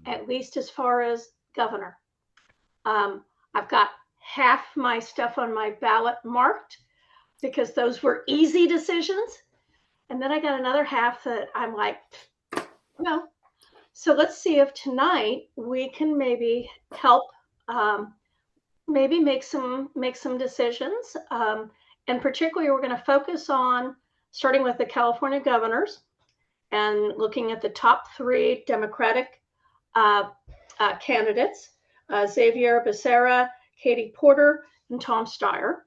at least as far as governor. I've got half my stuff on my ballot marked because those were easy decisions. And then I got another half that I'm like, no. So let's see if tonight we can maybe help, maybe make some decisions. And particularly, we're going to focus on starting with the California governors and looking at the top three Democratic uh, candidates: Xavier Becerra, Katie Porter, and Tom Steyer.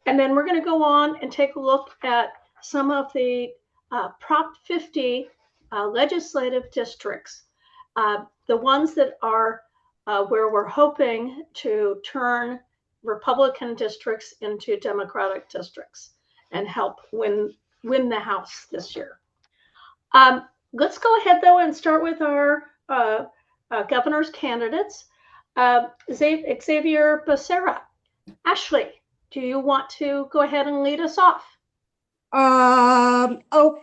And then we're going to go on and take a look at some of the Prop 50 legislative districts, the ones that are where we're hoping to turn Republican districts into Democratic districts and help win the House this year. Let's go ahead, though, and start with our governor's candidates. Xavier Becerra. Ashley, do you want to go ahead and lead us off? Oh,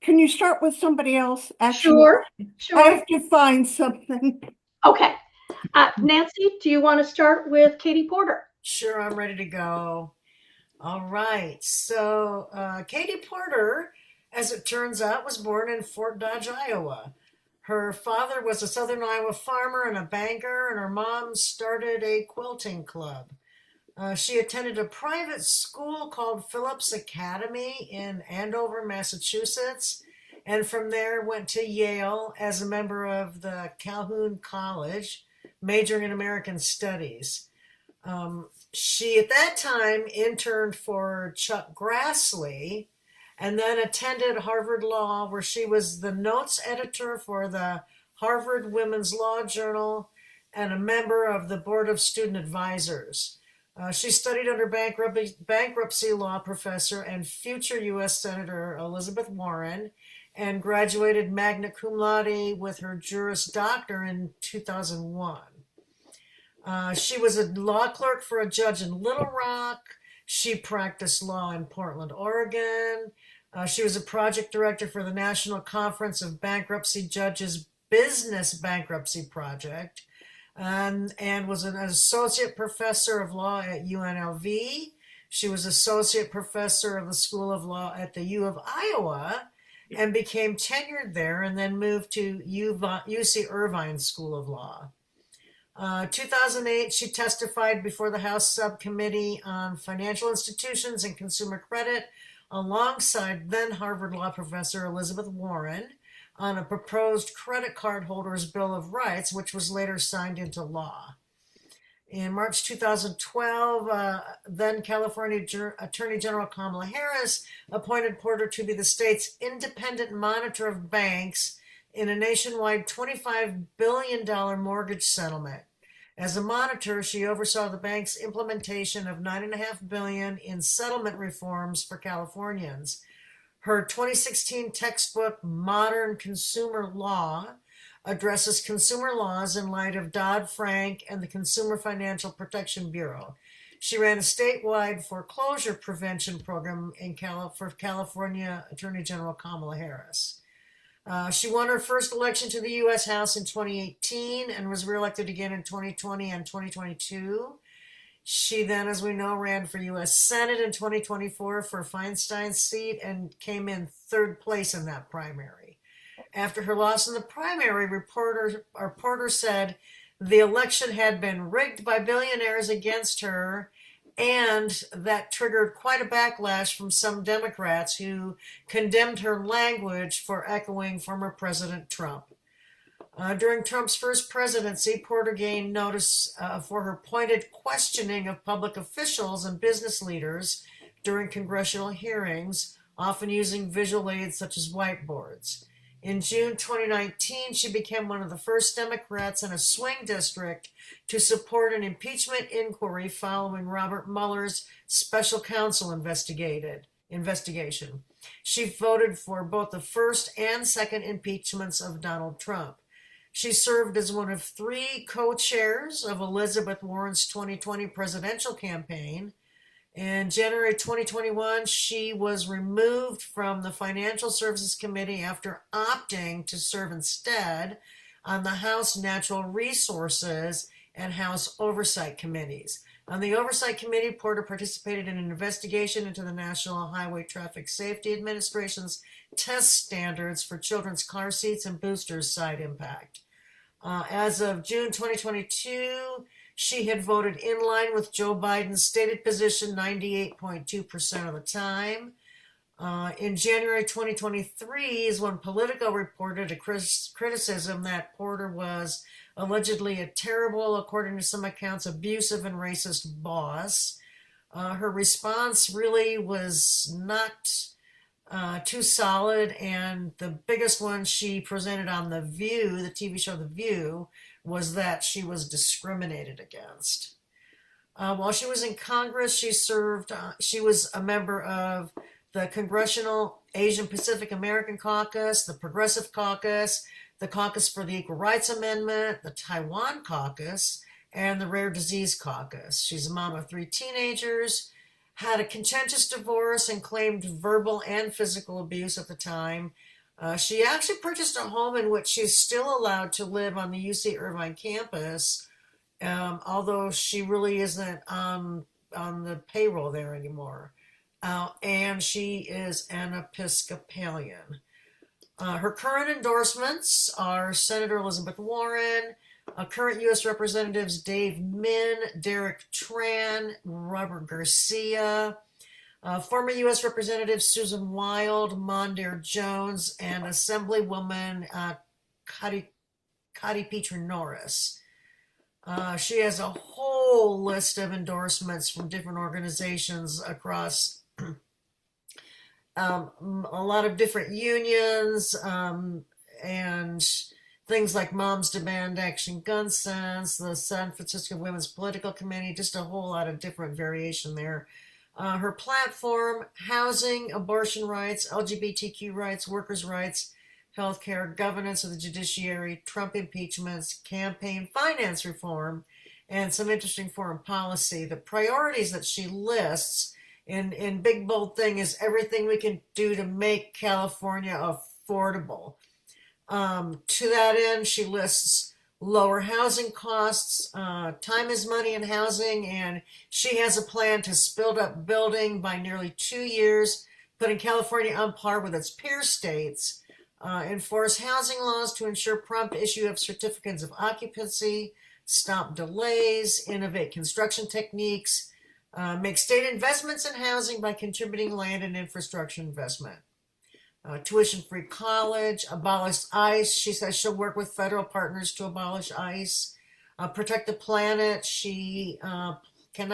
can you start with somebody else? Sure. I have to find something. Okay. Nancy, do you want to start with Katie Porter? Sure, I'm ready to go. All right. So, Katie Porter, as it turns out, was born in Fort Dodge, Iowa. Her father was a Southern Iowa farmer and a banker, and her mom started a quilting club. She attended a private school called Phillips Academy in Andover, Massachusetts, and from there went to Yale as a member of the Calhoun College, majoring in American Studies. She, at that time, interned for Chuck Grassley and then attended Harvard Law, where she was the notes editor for the Harvard Women's Law Journal and a member of the Board of Student Advisors. She studied under bankruptcy law professor and future U.S. Senator Elizabeth Warren and graduated magna cum laude with her Juris Doctor in 2001. She was a law clerk for a judge in Little Rock. She practiced law in Portland, Oregon. She was a project director for the National Conference of Bankruptcy Judges Business Bankruptcy Project, and was an associate professor of law at UNLV. She was associate professor of the School of Law at the U of Iowa and became tenured there and then moved to UC Irvine School of Law. 2008, she testified before the House Subcommittee on Financial Institutions and Consumer Credit alongside then Harvard Law professor Elizabeth Warren on a proposed credit card holders' Bill of Rights, which was later signed into law. In March 2012, then California Attorney General Kamala Harris appointed Porter to be the state's independent monitor of banks in a nationwide $25 billion mortgage settlement. As a monitor, she oversaw the bank's implementation of $9.5 billion in settlement reforms for Californians. Her 2016 textbook, Modern Consumer Law, addresses consumer laws in light of Dodd-Frank and the Consumer Financial Protection Bureau. She ran a statewide foreclosure prevention program for California Attorney General Kamala Harris. She won her first election to the U.S. House in 2018 and was reelected again in 2020 and 2022. She then, as we know, ran for U.S. Senate in 2024 for Feinstein's seat and came in third place in that primary. After her loss in the primary, Porter said the election had been rigged by billionaires against her, and that triggered quite a backlash from some Democrats who condemned her language for echoing former President Trump. During Trump's first presidency, Porter gained notice for her pointed questioning of public officials and business leaders during congressional hearings, often using visual aids such as whiteboards. In June 2019, she became one of the first Democrats in a swing district to support an impeachment inquiry following Robert Mueller's special counsel investigation. She voted for both the first and second impeachments of Donald Trump. She served as one of three co-chairs of Elizabeth Warren's 2020 presidential campaign. In January 2021, she was removed from the Financial Services Committee after opting to serve instead on the House Natural Resources and House Oversight Committees. On the Oversight Committee, Porter participated in an investigation into the National Highway Traffic Safety Administration's test standards for children's car seats and boosters' side impact. As of June 2022, she had voted in line with Joe Biden's stated position 98.2% of the time. In January 2023 is when Politico reported a criticism that Porter was allegedly a terrible, according to some accounts, abusive and racist boss. Her response really was not too solid, and the biggest one she presented on The View, the TV show The View, was that she was discriminated against. While she was in Congress, she was a member of the Congressional Asian Pacific American Caucus, the Progressive Caucus, the Caucus for the Equal Rights Amendment, the Taiwan Caucus, and the Rare Disease Caucus. She's a mom of 3 teenagers, had a contentious divorce, and claimed verbal and physical abuse at the time. She actually purchased a home in which she's still allowed to live on the UC Irvine campus, although she really isn't on the payroll there anymore. And she is an Episcopalian. Her current endorsements are Senator Elizabeth Warren, current U.S. Representatives Dave Min, Derek Tran, Robert Garcia, former U.S. Representatives Susan Wild, Mondaire Jones, and Assemblywoman Cotty Petra Norris. She has a whole list of endorsements from different organizations across a lot of different unions, and things like Moms Demand Action Gun Sense, the San Francisco Women's Political Committee, just a whole lot of different variation there. Her platform: housing, abortion rights, LGBTQ rights, workers' rights, healthcare, governance of the judiciary, Trump impeachments, campaign finance reform, and some interesting foreign policy. The priorities that she lists in big bold thing is everything we can do to make California affordable. To that end, she lists lower housing costs, time is money in housing, and she has a plan to speed up building by nearly 2 years, putting California on par with its peer states, enforce housing laws to ensure prompt issue of certificates of occupancy, stop delays, innovate construction techniques, make state investments in housing by contributing land and infrastructure investment. Tuition-free college, abolish ICE. She says she'll work with federal partners to abolish ICE. Protect the planet. She she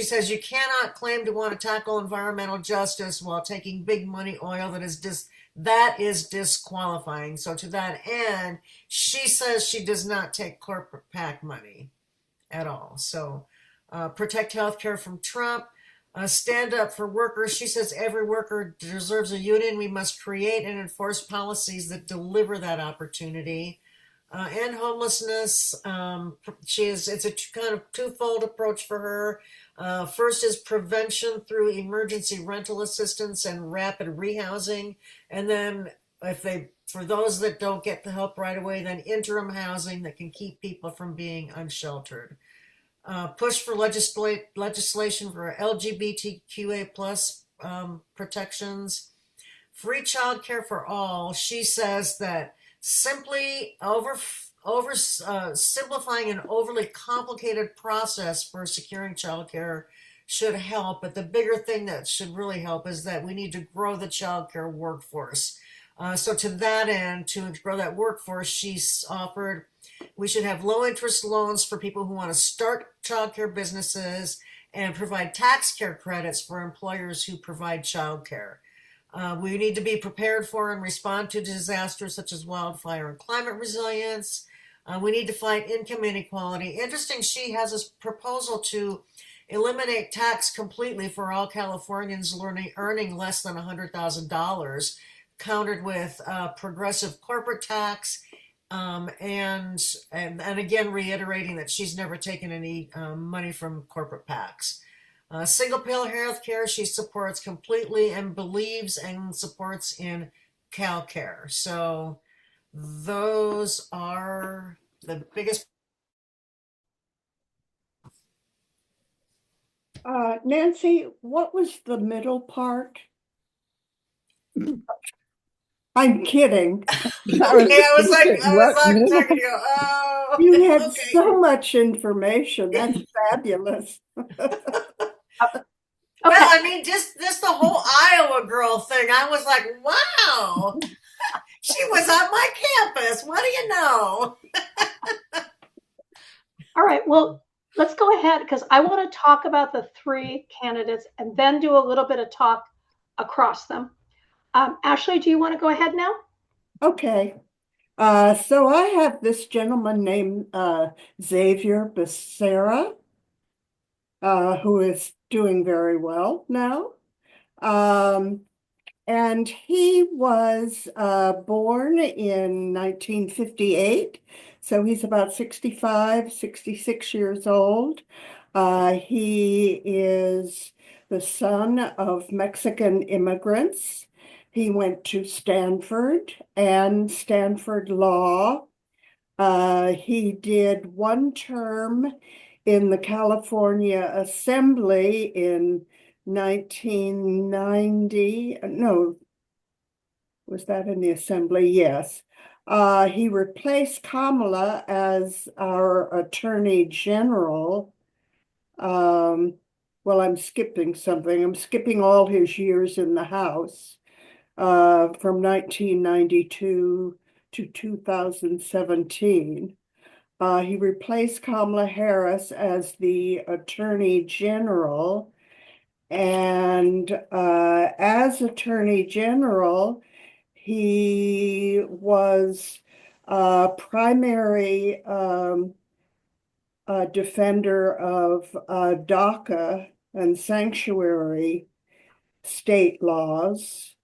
says you cannot claim to want to tackle environmental justice while taking big money oil. That is disqualifying. So to that end, she says she does not take corporate PAC money at all. So protect healthcare from Trump. Stand up for workers. She says every worker deserves a union. We must create and enforce policies that deliver that opportunity. End homelessness. It's a kind of twofold approach for her. First is prevention through emergency rental assistance and rapid rehousing. And then for those that don't get the help right away, then interim housing that can keep people from being unsheltered. Push for legislation for LGBTQA plus protections. Free child care for all. She says that simply simplifying an overly complicated process for securing child care should help, but the bigger thing that should really help is that we need to grow the child care workforce. So to that end, to grow that workforce, she's offered we should have low interest loans for people who want to start childcare businesses and provide tax care credits for employers who provide childcare. We need to be prepared for and respond to disasters such as wildfire and climate resilience. We need to fight income inequality. Interesting, she has this proposal to eliminate tax completely for all Californians earning less than $100,000, countered with progressive corporate tax. And again, reiterating that she's never taken any money from corporate PACs. Single payer health care, she supports completely and believes and supports in CalCare. So Those are the biggest. Nancy, what was the middle part? I'm kidding. Okay, I was like, What? talking to go, oh, You had okay. so much information. That's fabulous. Well, Okay. I mean, just the whole Iowa girl thing. I was like, wow, she was on my campus. What do you know? All right. Well, let's go ahead because I want to talk about the three candidates and then do a little bit of talk across them. Ashley, do you want to go ahead now? Okay. So I have this gentleman named Xavier Becerra, who is doing very well now. Um, and he was born in 1958, so he's about 65, 66 years old. He is the son of Mexican immigrants. He went to Stanford and Stanford Law. He did one term in the California Assembly in 1990. No, was that in the Assembly? Yes. He replaced Kamala as our Attorney General. Well, I'm skipping something. I'm skipping all his years in the House from 1992 to 2017. He replaced Kamala Harris as the Attorney General. And as Attorney General, he was primary defender of DACA and sanctuary state laws.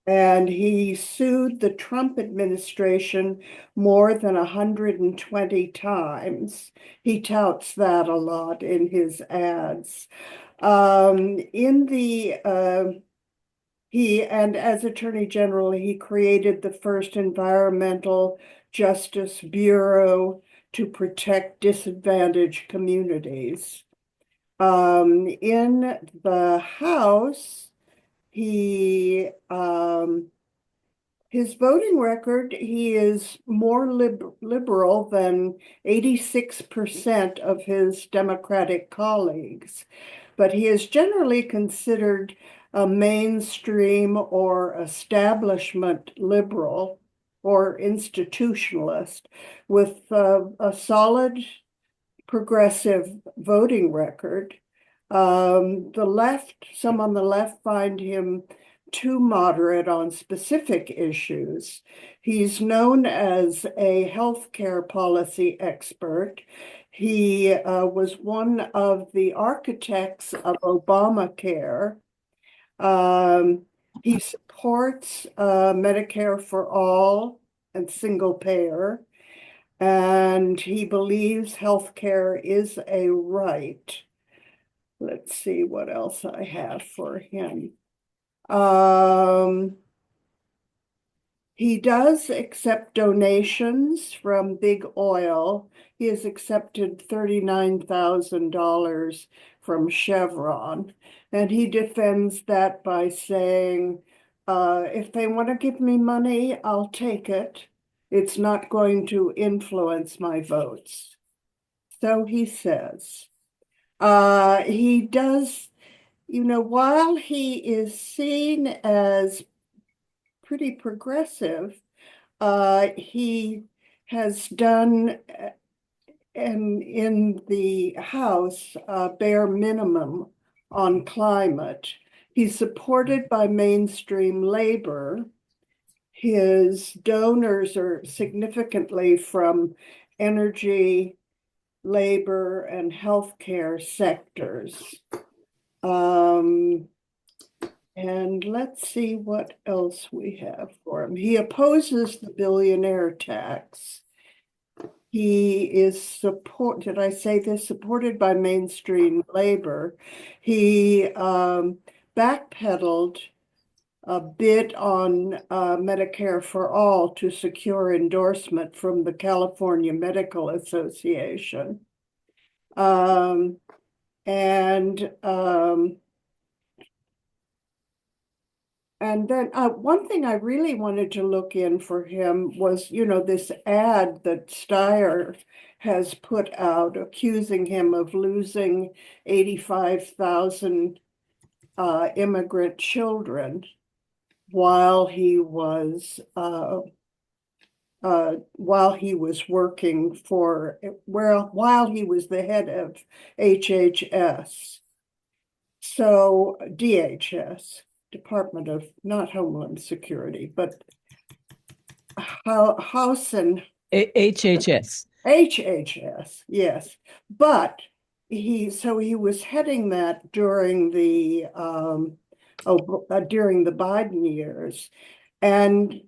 And he sued the Trump administration more than 120 times. He touts that a lot in his ads. In the he and as Attorney General, he created the first Environmental Justice Bureau to protect disadvantaged communities. In the House, he his voting record, he is more liberal than 86% of his Democratic colleagues, but he is generally considered a mainstream or establishment liberal or institutionalist with a solid progressive voting record. The left, some on the left find him too moderate on specific issues. He's known as a healthcare policy expert. He was one of the architects of Obamacare. He supports Medicare for all and single payer, and he believes healthcare is a right. Let's see what else I have for him. He does accept donations from big oil. He has accepted $39,000 from Chevron, and he defends that by saying, if they want to give me money, I'll take it. It's not going to influence my votes. So he says. He does, while he is seen as pretty progressive, he has done and in the House bare minimum on climate. He's supported by mainstream labor. His donors are significantly from energy, labor, and healthcare sectors. And let's see what else we have for him. He opposes the billionaire tax. He is did I say this? Supported by mainstream labor. He backpedaled bid on Medicare for All to secure endorsement from the California Medical Association. Um, and And then one thing I really wanted to look in for him was, this ad that Steyer has put out accusing him of losing 85,000 immigrant children while he was working while he was the head of HHS. So DHS, Department of not Homeland Security, but House and HHS. HHS, yes. But he was heading that during the during the Biden years. And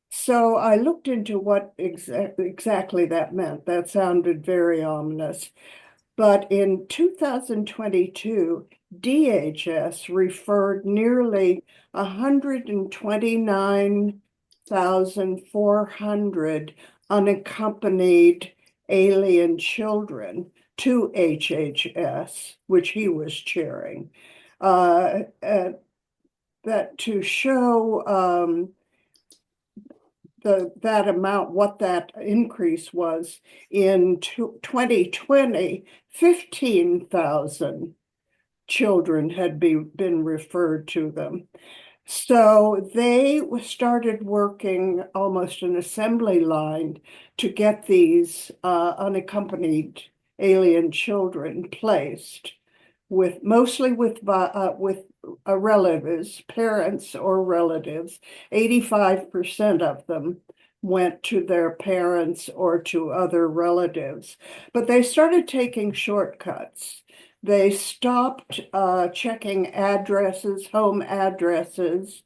so I looked into what exactly that meant. That sounded very ominous. But in 2022, DHS referred nearly 129,400 unaccompanied alien children to HHS, which he was chairing. That to show that amount, what that increase was in 2020, 15,000 children had been referred to them. So they started working almost an assembly line to get these unaccompanied alien children placed mostly with relatives, parents or relatives. 85% of them went to their parents or to other relatives, but they started taking shortcuts. They stopped checking addresses, home addresses,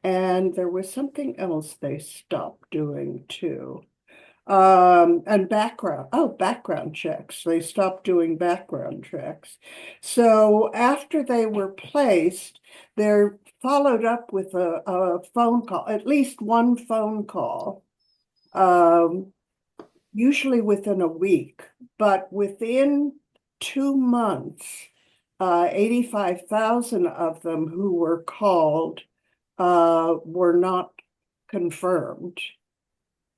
and there was something else they stopped doing too. And background checks. They stopped doing background checks. So after they were placed, they're followed up with a phone call, at least one phone call, usually within a week, but within 2 months, 85,000 of them who were called were not confirmed.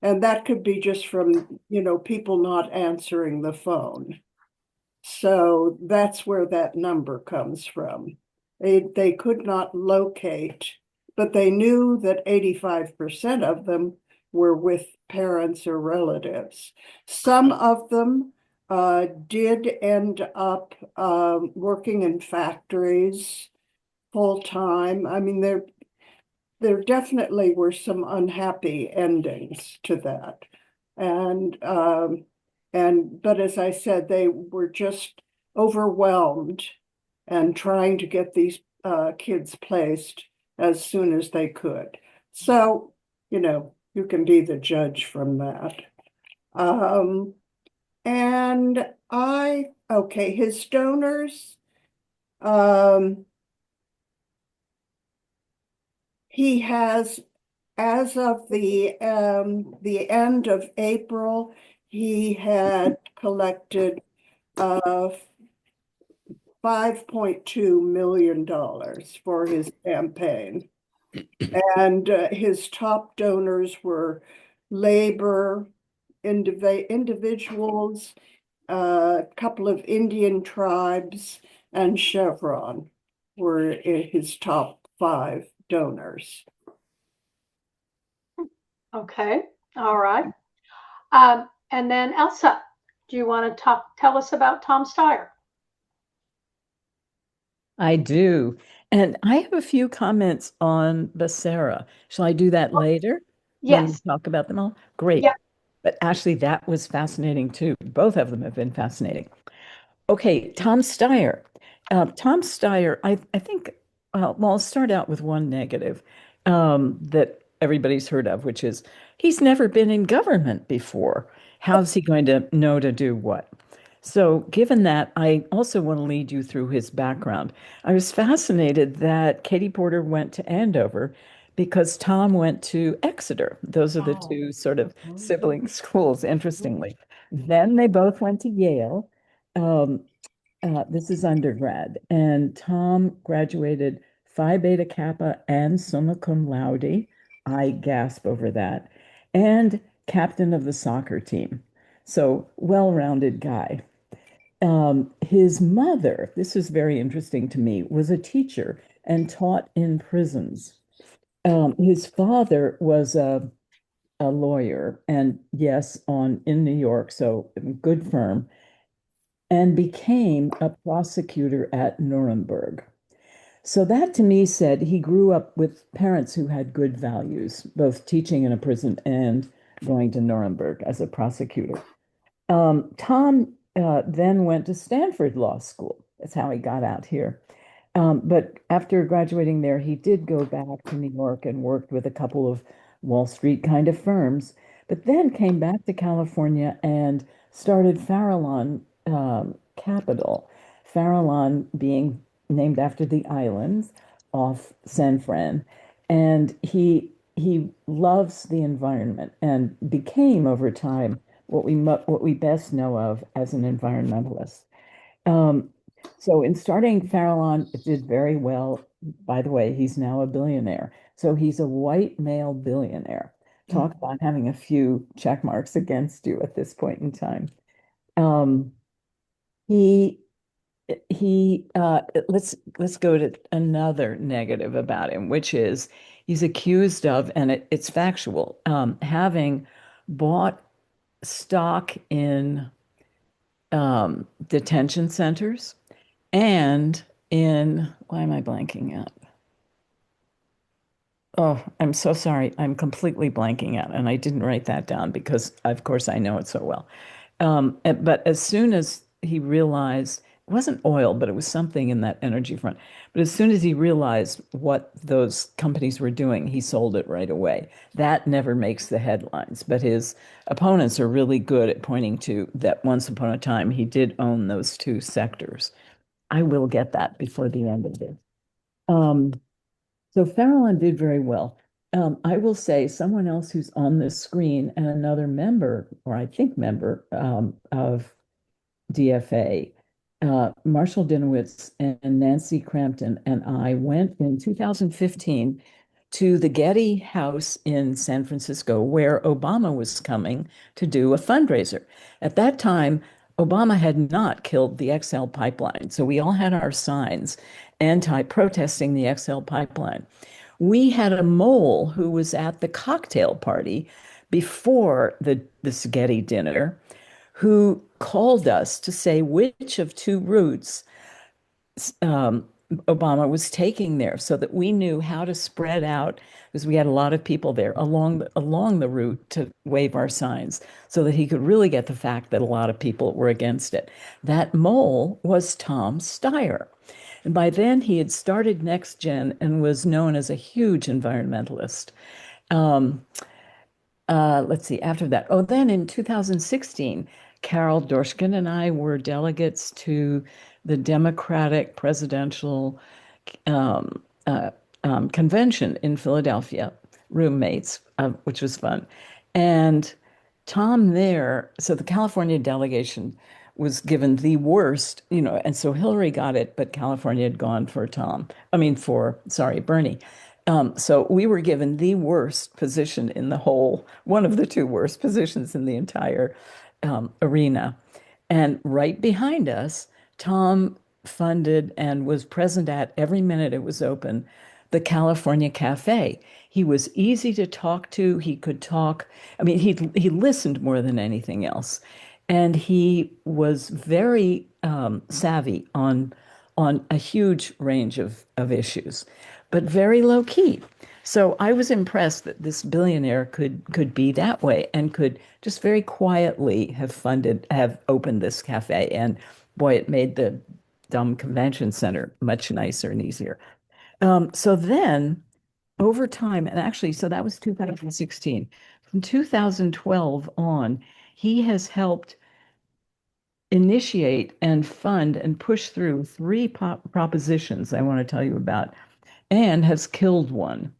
And that could be just from, people not answering the phone. So that's where that number comes from. They could not locate, but they knew that 85% of them were with parents or relatives. Some of them did end up working in factories full time. I mean, there definitely were some unhappy endings to that. But as I said, they were just overwhelmed and trying to get these kids placed as soon as they could. So, you can be the judge from that. His donors, he has, as of the end of April, he had collected $5.2 million for his campaign. And his top donors were labor, individuals, a couple of Indian tribes, and Chevron were his top 5 donors. Okay, all right. And then Elsa, do you want to tell us about Tom Steyer? I do. And I have a few comments on Becerra. Shall I do that later when we Yes. talk about them all? Great. Yeah. But actually, that was fascinating too. Both of them have been fascinating. Okay, Tom Steyer. Tom Steyer, I think, well, I'll start out with one negative that everybody's heard of, which is he's never been in government before. How's he going to know to do what? So, given that, I also want to lead you through his background. I was fascinated that Katie Porter went to Andover because Tom went to Exeter. Those are the Oh. two sort of sibling schools, interestingly. Then they both went to Yale. Um, this is undergrad, and Tom graduated Phi Beta Kappa and summa cum laude. I gasp over that, and captain of the soccer team. So well-rounded guy. His mother, this is very interesting to me, was a teacher and taught in prisons. His father was a lawyer, and yes, on in New York, so good firm, and became a prosecutor at Nuremberg. So that to me said he grew up with parents who had good values, both teaching in a prison and going to Nuremberg as a prosecutor. Tom then went to Stanford Law School. That's how he got out here. But after graduating there, he did go back to New York and worked with a couple of Wall Street kind of firms, but then came back to California and started Farallon Capital. Farallon being named after the islands off San Fran. And he loves the environment and became over time what we best know of as an environmentalist. Um, so in starting Farallon, it did very well. By the way, he's now a billionaire. So he's a white male billionaire. Talk about having a few check marks against you at this point in time. Um, he he let's go to another negative about him, which is he's accused of, and it's factual, having bought stock in detention centers and in, why am I blanking out? Oh, I'm so sorry. I'm completely blanking out, and I didn't write that down because, of course, I know it so well. But as soon as he realized it wasn't oil, but it was something in that energy front. But as soon as he realized what those companies were doing, he sold it right away. That never makes the headlines, but his opponents are really good at pointing to that once upon a time he did own those two sectors. I will get that before the end of this. Um, so Farallon did very well. I will say someone else who's on this screen and another member, or I think member of DFA, Marshall Dinowitz and Nancy Crampton and I went in 2015 to the Getty House in San Francisco, where Obama was coming to do a fundraiser. At that time, Obama had not killed the XL pipeline, so we all had our signs anti-protesting the XL pipeline. We had a mole who was at the cocktail party before this Getty dinner who called us to say which of two routes Obama was taking there so that we knew how to spread out because we had a lot of people there along the route to wave our signs so that he could really get the fact that a lot of people were against it. That mole was Tom Steyer. And by then he had started Next Gen and was known as a huge environmentalist. Um, let's see, after that. Oh, then in 2016, Carol Dorschkin and I were delegates to the Democratic Presidential um, uh, Convention in Philadelphia, roommates, which was fun. And Tom there, so the California delegation was given the worst, and so Hillary got it, but California had gone for Tom. I mean, sorry, Bernie. So we were given the worst position in the whole, one of the two worst positions in the entire arena. And right behind us, Tom funded and was present at every minute it was open, the California Cafe. He was easy to talk to. He could talk. I mean, he listened more than anything else, and he was very savvy on a huge range of issues, but very low key. So I was impressed that this billionaire could be that way and could just very quietly have opened this cafe. And boy, it made the dumb convention center much nicer and easier. So then over time, and actually, so that was 2016. From 2012 on, he has helped initiate and fund and push through three propositions I want to tell you about, and has killed one.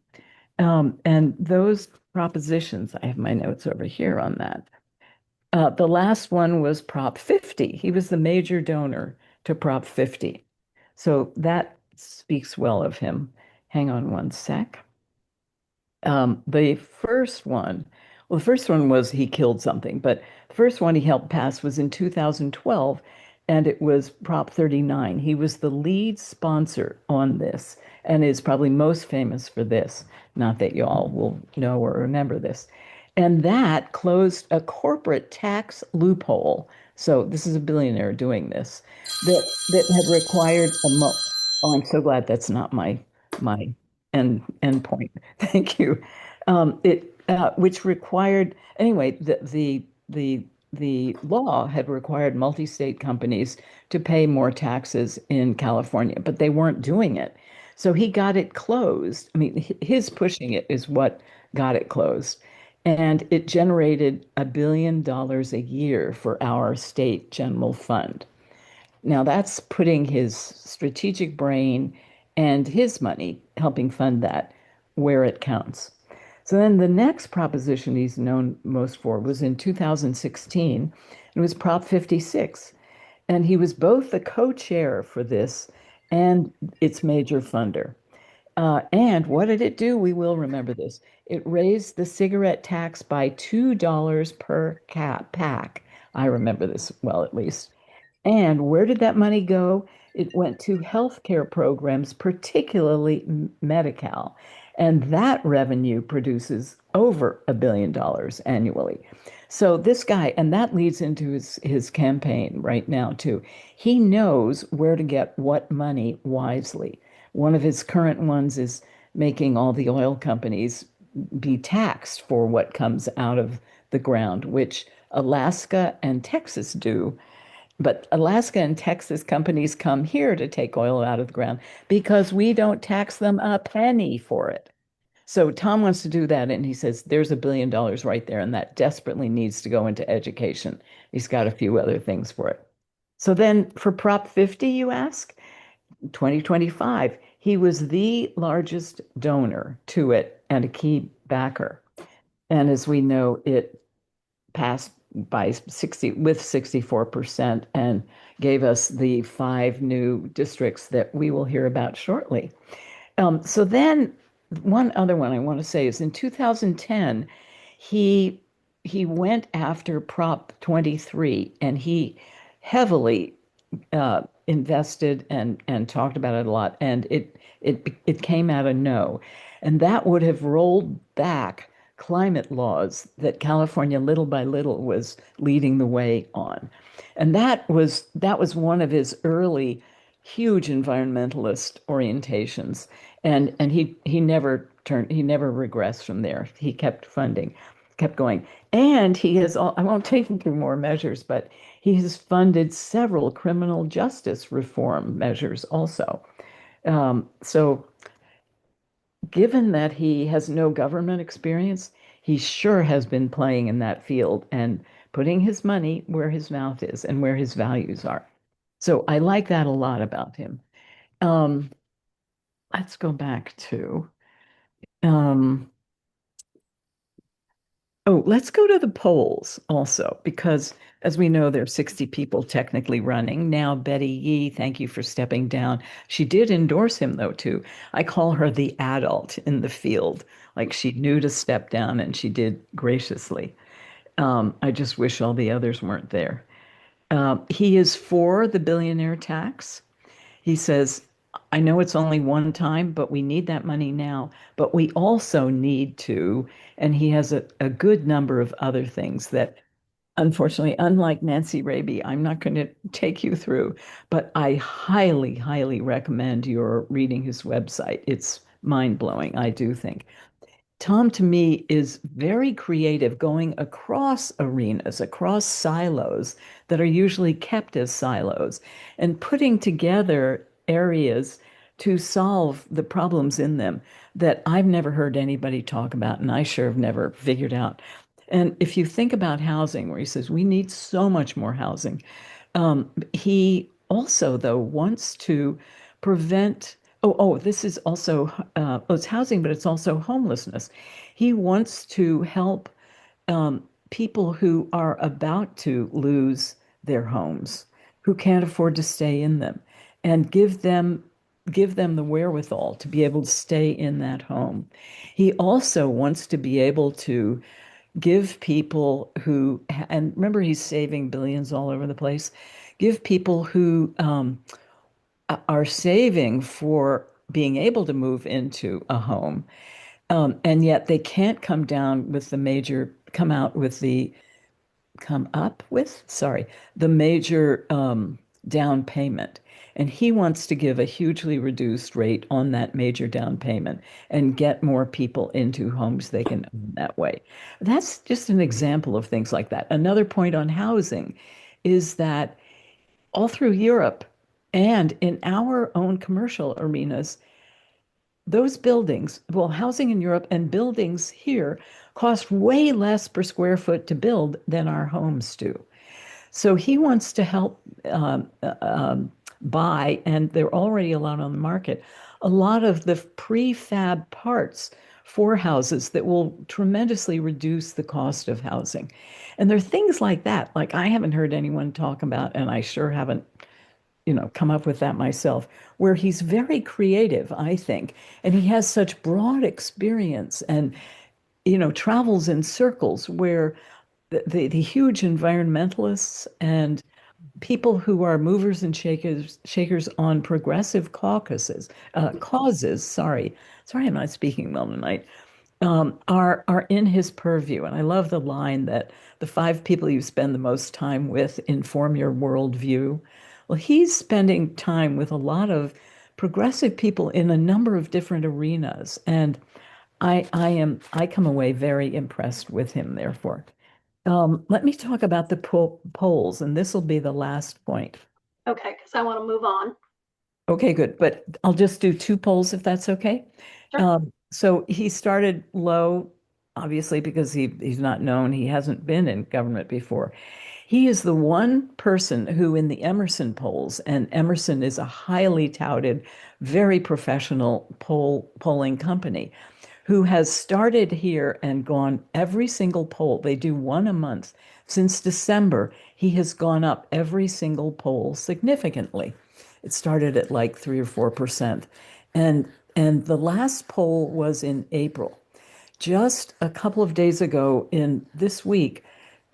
And those propositions, I have my notes over here on that. The last one was Prop 50. He was the major donor to Prop 50. So that speaks well of him. Hang on one sec. The first one, well, the first one was he killed something, but the first one he helped pass was in 2012, and it was Prop 39. He was the lead sponsor on this and is probably most famous for this. Not that you all will know or remember this. And that closed a corporate tax loophole. So this is a billionaire doing this that had required a mo oh, I'm so glad that's not my end point. Thank you. It which required anyway the law had required multi-state companies to pay more taxes in California, but they weren't doing it. So he got it closed. I mean, his pushing it is what got it closed. And it generated $1 billion a year for our state general fund. Now that's putting his strategic brain and his money helping fund that where it counts. So then the next proposition he's known most for was in 2016. It was Prop 56. And he was both the co-chair for this and its major funder. And what did it do? We will remember this. It raised the cigarette tax by $2 per pack. I remember this well, at least. And where did that money go? It went to healthcare programs, particularly Medi-Cal. And that revenue produces over $1 billion annually. So this guy, and that leads into his campaign right now too. He knows where to get what money wisely. One of his current ones is making all the oil companies be taxed for what comes out of the ground, which Alaska and Texas do. But Alaska and Texas companies come here to take oil out of the ground because we don't tax them a penny for it. So Tom wants to do that, and he says there's $1 billion right there, and that desperately needs to go into education. He's got a few other things for it. So then for Prop 50, you ask, 2025, he was the largest donor to it and a key backer. And as we know, it passed by 64% and gave us the 5 new districts that we will hear about shortly. So then one other one I want to say is in 2010, he he went after Prop 23 and he heavily invested and talked about it a lot, and it came out a no, and that would have rolled back climate laws that California little by little was leading the way on, and that was one of his early huge environmentalist orientations, and he never regressed from there. He kept funding, kept going, and he has all, I won't take you through more measures, but he has funded several criminal justice reform measures also. So, given that he has no government experience, he sure has been playing in that field and putting his money where his mouth is and where his values are. So, I like that a lot about him. Um, let's go back to. Um, Oh, let's go to the polls also, because as we know, there are 60 people technically running. Now, Betty Yee, thank you for stepping down. She did endorse him, though, too. I call her the adult in the field. Like she knew to step down and she did graciously. I just wish all the others weren't there. He is for the billionaire tax. He says, I know it's only one time, but we need that money now. But we also need to, and he has a good number of other things that, unfortunately, unlike Nancy Raby, I'm not going to take you through, but I highly, highly recommend your reading his website. It's mind-blowing, I do think. Tom, to me, is very creative, going across arenas, across silos that are usually kept as silos, and putting together areas to solve the problems in them that I've never heard anybody talk about, and I sure have never figured out. And if you think about housing, where he says we need so much more housing, He also, though, wants to prevent. This is also it's housing, but it's also homelessness. He wants to help people who are about to lose their homes, who can't afford to stay in them, and give them the wherewithal to be able to stay in that home. He also wants to be able to give people who, and remember, he's saving billions all over the place, give people who are saving for being able to move into a home, and yet they can't come out with the come up with, sorry, the major down payment. And he wants to give a hugely reduced rate on that major down payment and get more people into homes they can own that way. That's just an example of things like that. Another point on housing is that all through Europe and in our own commercial arenas, those buildings, well, housing in Europe and buildings here cost way less per square foot to build than our homes do. So he wants to help buy, and they're already allowed on the market, a lot of the prefab parts for houses that will tremendously reduce the cost of housing. And there are things like that, like I haven't heard anyone talk about, and I sure haven't, come up with that myself, where he's very creative, I think, and he has such broad experience and, travels in circles where the huge environmentalists and people who are movers and shakers on progressive causes, sorry, I'm not speaking well tonight, are in his purview. And I love the line that the 5 people you spend the most time with inform your worldview. Well, he's spending time with a lot of progressive people in a number of different arenas, and I come away very impressed with him, therefore. Let me talk about the polls, and this will be the last point. Okay, because I want to move on. Okay, good. But I'll just do 2 polls if that's okay. Sure. So he started low, obviously, because he's not known. He hasn't been in government before. He is the one person who, in the Emerson polls, and Emerson is a highly touted, very professional polling company, who has started here and gone every single poll. They do one a month. Since December, he has gone up every single poll significantly. It started at like 3 or 4%. And the last poll was in April. Just a couple of days ago in this week,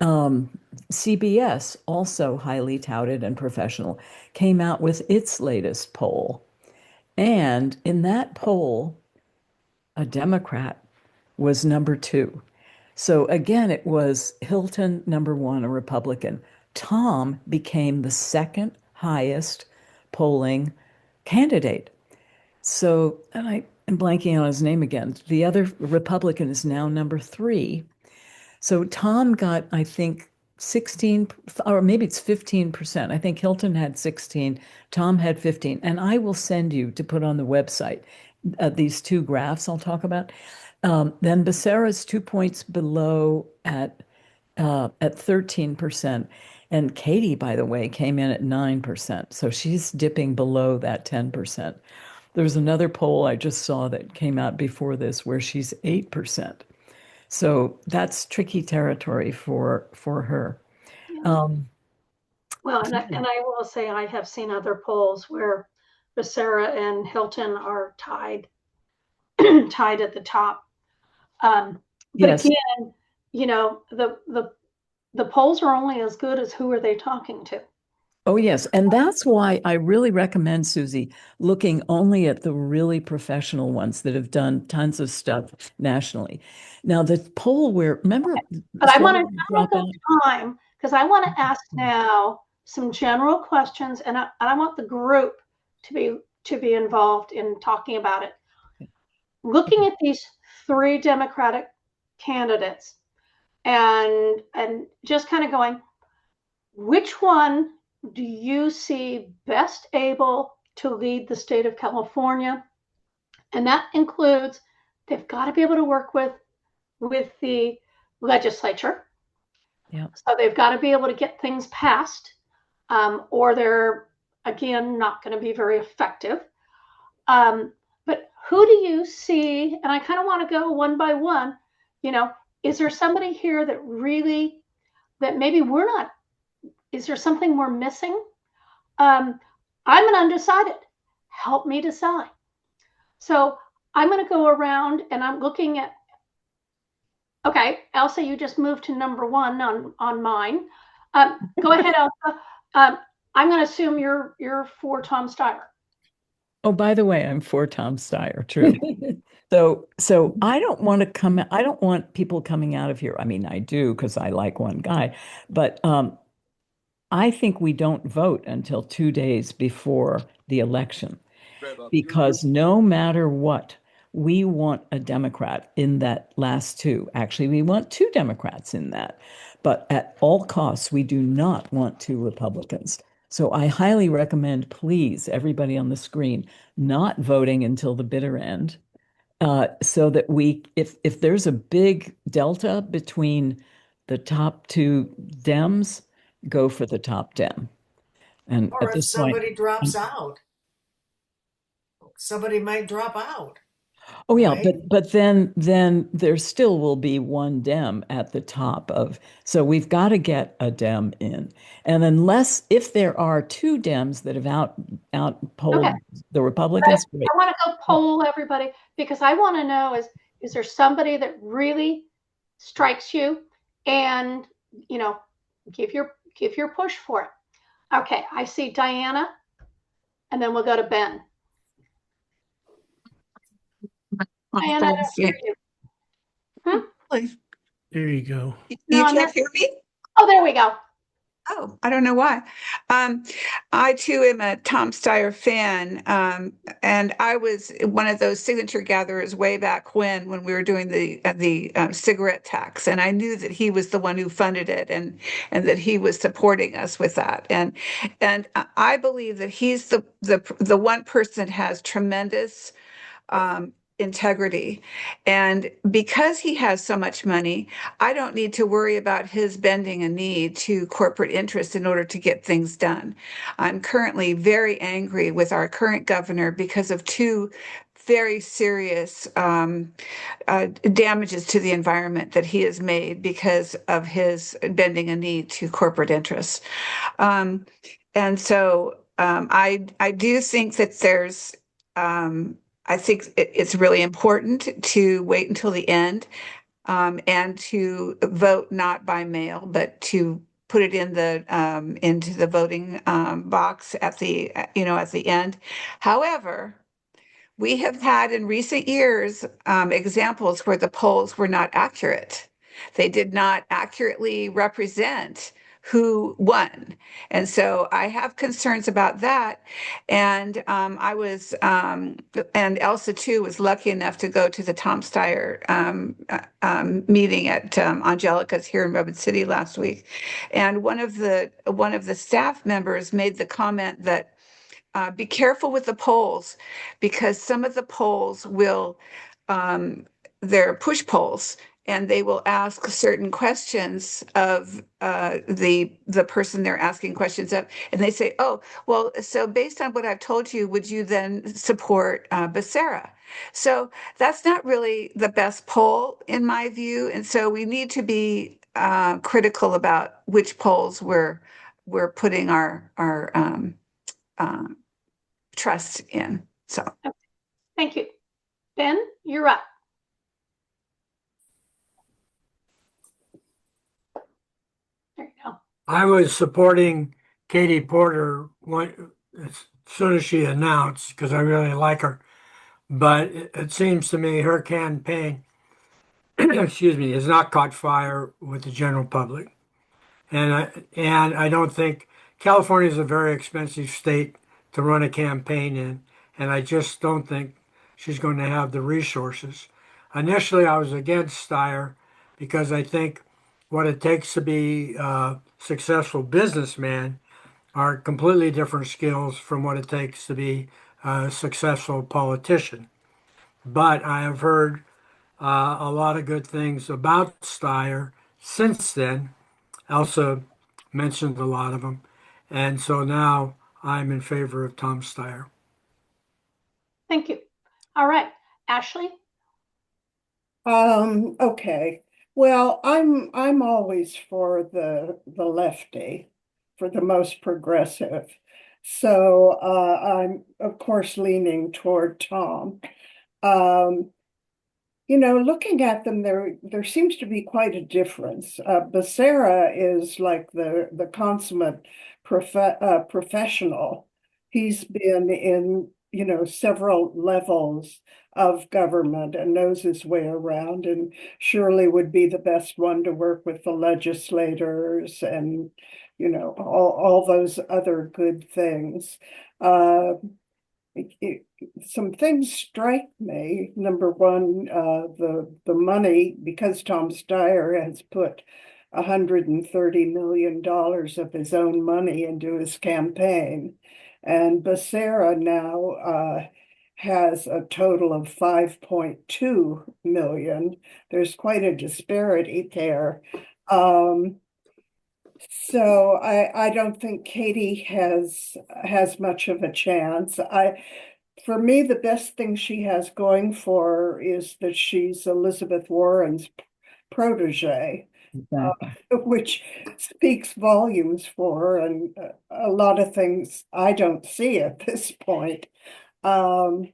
CBS, also highly touted and professional, came out with its latest poll. And in that poll, a Democrat was number 2. So again, it was Hilton number 1, a Republican. Tom became the second highest polling candidate. So, and I am blanking on his name again. The other Republican is now number 3. So Tom got, I think, 16, or maybe it's 15%. I think Hilton had 16, Tom had 15. And I will send you to put on the website these 2 graphs I'll talk about. Then Becerra's 2 points below at 13%. And Katie, by the way, came in at 9%. So she's dipping below that 10%. There's another poll I just saw that came out before this where she's 8%. So that's tricky territory for her. Yeah. Um, Well, and I will say I have seen other polls where Becerra and Hilton are tied tied at the top. But yes. again, the polls are only as good as who are they talking to. Oh, yes. And that's why I really recommend, Susie, looking only at the really professional ones that have done tons of stuff nationally. Now, the poll where, remember, But I want to drop go out? time because I want to ask now some general questions, and I want the group to be involved in talking about it. Looking at these 3 Democratic candidates and just kind of going, which one do you see best able to lead the state of California? And that includes they've got to be able to work with the legislature. Yeah. So they've got to be able to get things passed. or they're, again, not going to be very effective. But who do you see? And I kind of want to go one by one. Is there somebody here that really, that maybe we're not, is there something we're missing? I'm an undecided. Help me decide. So I'm going to go around and I'm looking at, okay, Elsa, you just moved to number one on mine. Go ahead, Elsa. I'm going to assume you're for Tom Steyer. Oh, by the way, I'm for Tom Steyer, true. So I don't want people coming out of here. I mean, I do because I like one guy, but I think we don't vote until 2 days before the election because no matter what, we want a Democrat in that last two. Actually, we want two Democrats in that. But at all costs, we do not want two Republicans. So I highly recommend, please, everybody on the screen, not voting until the bitter end, so that if there's a big delta between the top two Dems, go for the top Dem. And Or at if this point, somebody drops out, somebody might drop out, oh yeah, right? but then there still will be one Dem at the top of, so we've got to get a Dem in. And unless if there are two Dems that have out polled Okay. the Republicans, great. I want to go poll everybody because I want to know is there somebody that really strikes you and give your push for it. Okay, I see Diana, and then we'll go to Ben. Diana, I don't hear you. There you go. No, You I'm can't not. hear me? Oh, there we go. Oh, I don't know why. I too am a Tom Steyer fan, and I was one of those signature gatherers way back when we were doing the cigarette tax, and I knew that he was the one who funded it, and that he was supporting us with that, and I believe that he's the one person that has tremendous integrity. And because he has so much money, I don't need to worry about his bending a knee to corporate interests in order to get things done. I'm currently very angry with our current governor because of two very serious damages to the environment that he has made because of his bending a knee to corporate interests. And so I do think that there's I think it's really important to wait until the end and to vote not by mail, but to put it in the into the voting box at the at the end. However, we have had in recent years examples where the polls were not accurate. They did not accurately represent who won. And so I have concerns about that. And and Elsa too was lucky enough to go to the Tom Steyer meeting at Angelica's here in Redwood City last week. And one of the staff members made the comment that be careful with the polls because some of the polls will, they're push polls and they will ask certain questions of the person they're asking questions of. And they say, oh, well, so based on what I've told you, would you then support Becerra? So that's not really the best poll in my view. And so we need to be critical about which polls we're putting our trust in. So Thank you. Ben, you're up. There you go. I was supporting Katie Porter as soon as she announced because I really like her. But it seems to me her campaign, excuse me, has not caught fire with the general public. And I don't think California is a very expensive state to run a campaign in, and I just don't think she's going to have the resources. Initially, I was against Steyer because I think what it takes to be a successful businessman are completely different skills from what it takes to be a successful politician. But I have heard a lot of good things about Steyer since then. Elsa mentioned a lot of them. And so now I'm in favor of Tom Steyer. Thank you. All right, Ashley. Okay. Well, I'm always for the lefty, for the most progressive. So I'm of course leaning toward Tom. Um, looking at them, there seems to be quite a difference. Becerra is like the consummate professional. He's been in, several levels of government and knows his way around, and surely would be the best one to work with the legislators and, all those other good things. Uh, some things strike me. Number one, the money, because Tom Steyer has put $130 million of his own money into his campaign, and Becerra now has a total of 5.2 million. There's quite a disparity there. Um, so I don't think Katie has much of a chance. For me, the best thing she has going for her is that she's Elizabeth Warren's protege, Exactly. which speaks volumes for her and a lot of things I don't see at this point. Um,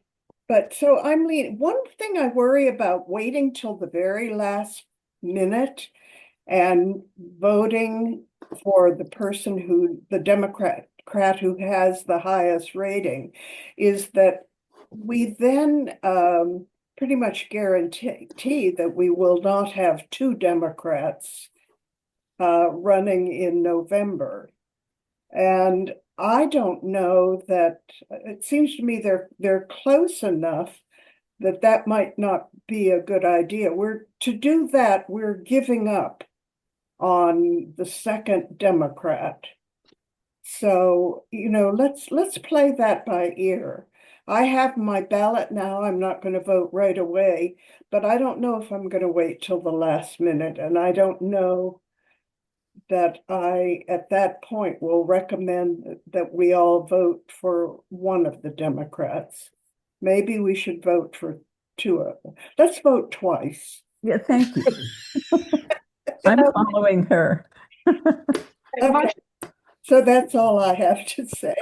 but so I'm leaning. One thing I worry about waiting till the very last minute and voting for the person the Democrat who has the highest rating is that we then pretty much guarantee that we will not have two Democrats running in November. And I don't know that it seems to me they're close enough that that might not be a good idea. To do that, we're giving up on the second Democrat. So, let's play that by ear. I have my ballot now. I'm not going to vote right away, but I don't know if I'm going to wait till the last minute. And I don't know that I, at that point, will recommend that we all vote for one of the Democrats. Maybe we should vote for two of them. Let's vote twice. Yeah, thank you. I'm following her. Okay, so that's all I have to say.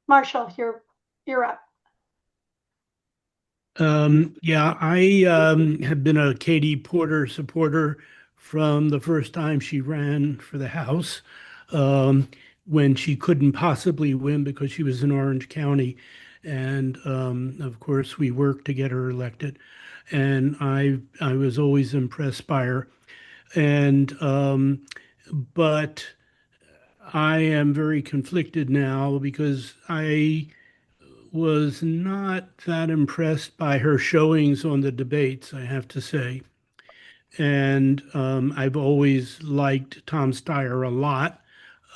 Marshall, you're up. Yeah, I have been a Katie Porter supporter from the first time she ran for the House, um, when she couldn't possibly win because she was in Orange County. And of course, we worked to get her elected. And I was always impressed by her. And but I am very conflicted now because I was not that impressed by her showings on the debates, I have to say. And I've always liked Tom Steyer a lot,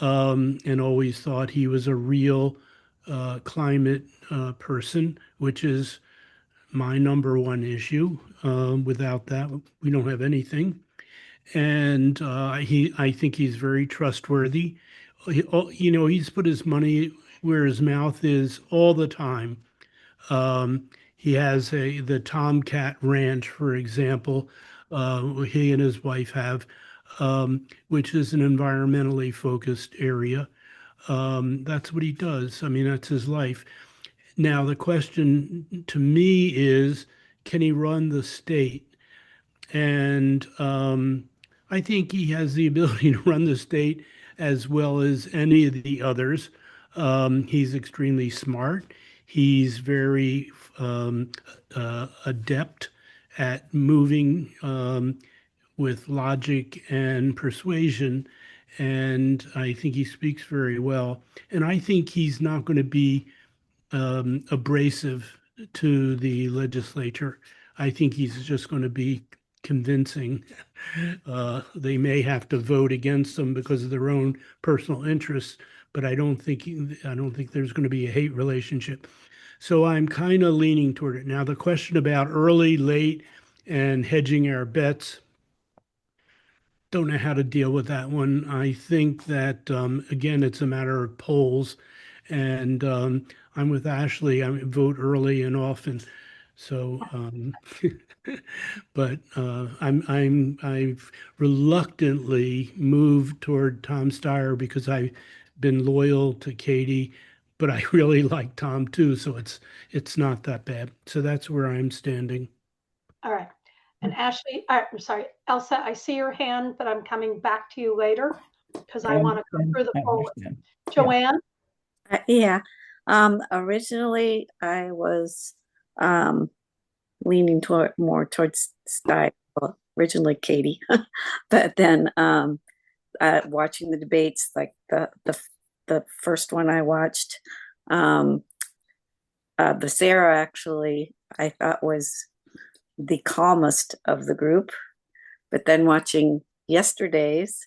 and always thought he was a real climate person, which is my number one issue. Without that, we don't have anything. And I think he's very trustworthy. He's put his money where his mouth is all the time. He has the Tomcat Ranch, for example, he and his wife have, which is an environmentally focused area. That's what he does. I mean, that's his life. Now, the question to me is, can he run the state? And I think he has the ability to run the state as well as any of the others. He's extremely smart. He's very adept at moving with logic and persuasion. And I think he speaks very well. And I think he's not going to be abrasive to the legislature. I think he's just going to be convincing. They may have to vote against him because of their own personal interests, but I don't think there's going to be a hate relationship. So I'm kind of leaning toward it. Now, the question about early, late, and hedging our bets, don't know how to deal with that one. I think that again, it's a matter of polls, and I'm with Ashley. I vote early and often, so. But I've reluctantly moved toward Tom Steyer because I've been loyal to Katie, but I really like Tom too, so it's not that bad. So that's where I'm standing. All right. And Ashley, I'm sorry, Elsa, I see your hand, but I'm coming back to you later because I want to go through the I poll. understand. Yeah. Joanne? Yeah. Originally I was leaning more towards style. Well, originally Katie, but then watching the debates, like the first one I watched, the Sarah actually I thought was the calmest of the group, but then watching yesterday's,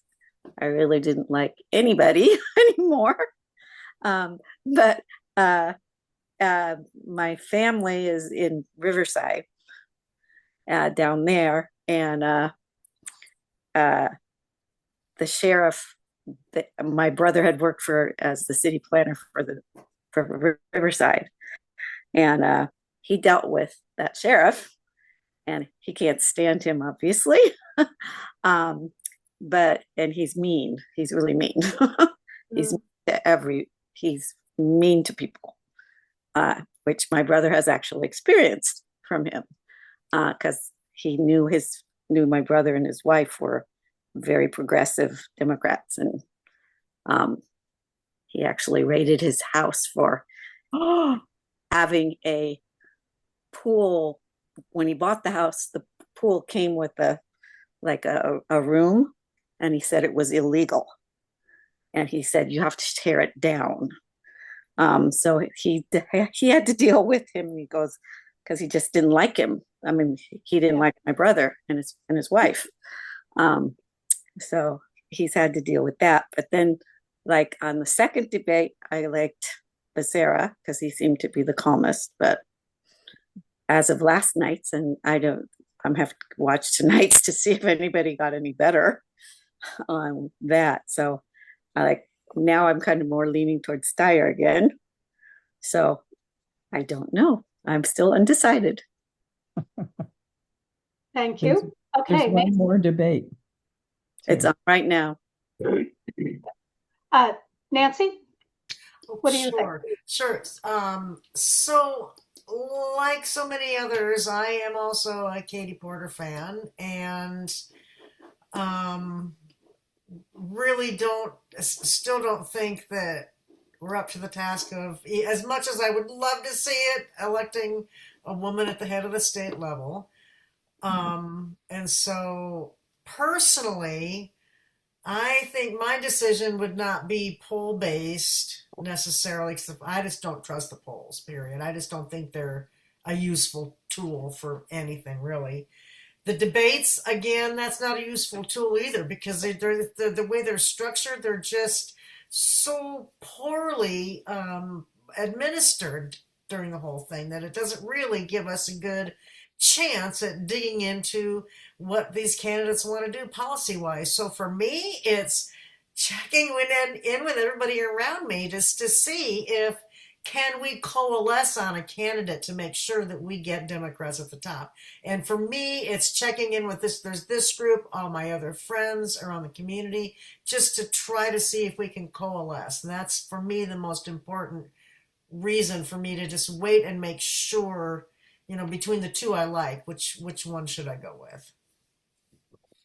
I really didn't like anybody anymore. But my family is in Riverside, down there, and the sheriff that my brother had worked for as the city planner for Riverside, and he dealt with that sheriff, and he can't stand him, obviously. um, and he's mean. He's really mean. He's mean to he's mean to people, which my brother has actually experienced from him, because he knew my brother and his wife were very progressive Democrats, and he actually raided his house for having a pool. When he bought the house, the pool came with a room, and he said it was illegal, and he said you have to tear it down. So he had to deal with him. He goes, because he just didn't like him. I mean, he didn't like my brother and his wife. So he's had to deal with that. But then, like on the second debate, I liked Becerra because he seemed to be the calmest. But as of last night's, and I'm have to watch tonight's to see if anybody got any better on that. So now I'm kind of more leaning towards Steyer again. So I don't know. I'm still undecided. Thank you. There's Okay, one more debate. It's on right now. Nancy, what do you think? Sure. So like so many others, I am also a Katie Porter fan, and really still don't think that we're up to the task of, as much as I would love to see it, electing a woman at the head of the state level. And so personally, I think my decision would not be poll based necessarily, because I just don't trust the polls, period. I just don't think they're a useful tool for anything, really. The debates, again, that's not a useful tool either, because the way they're structured, they're just so poorly administered during the whole thing that it doesn't really give us a good chance at digging into what these candidates want to do policy-wise. So for me, it's checking in with everybody around me just to see if can we coalesce on a candidate to make sure that we get Democrats at the top. And for me, it's checking in with this. There's this group, all my other friends around the community, just to try to see if we can coalesce. And that's, for me, the most important reason for me to just wait and make sure, between the two I like, which one should I go with?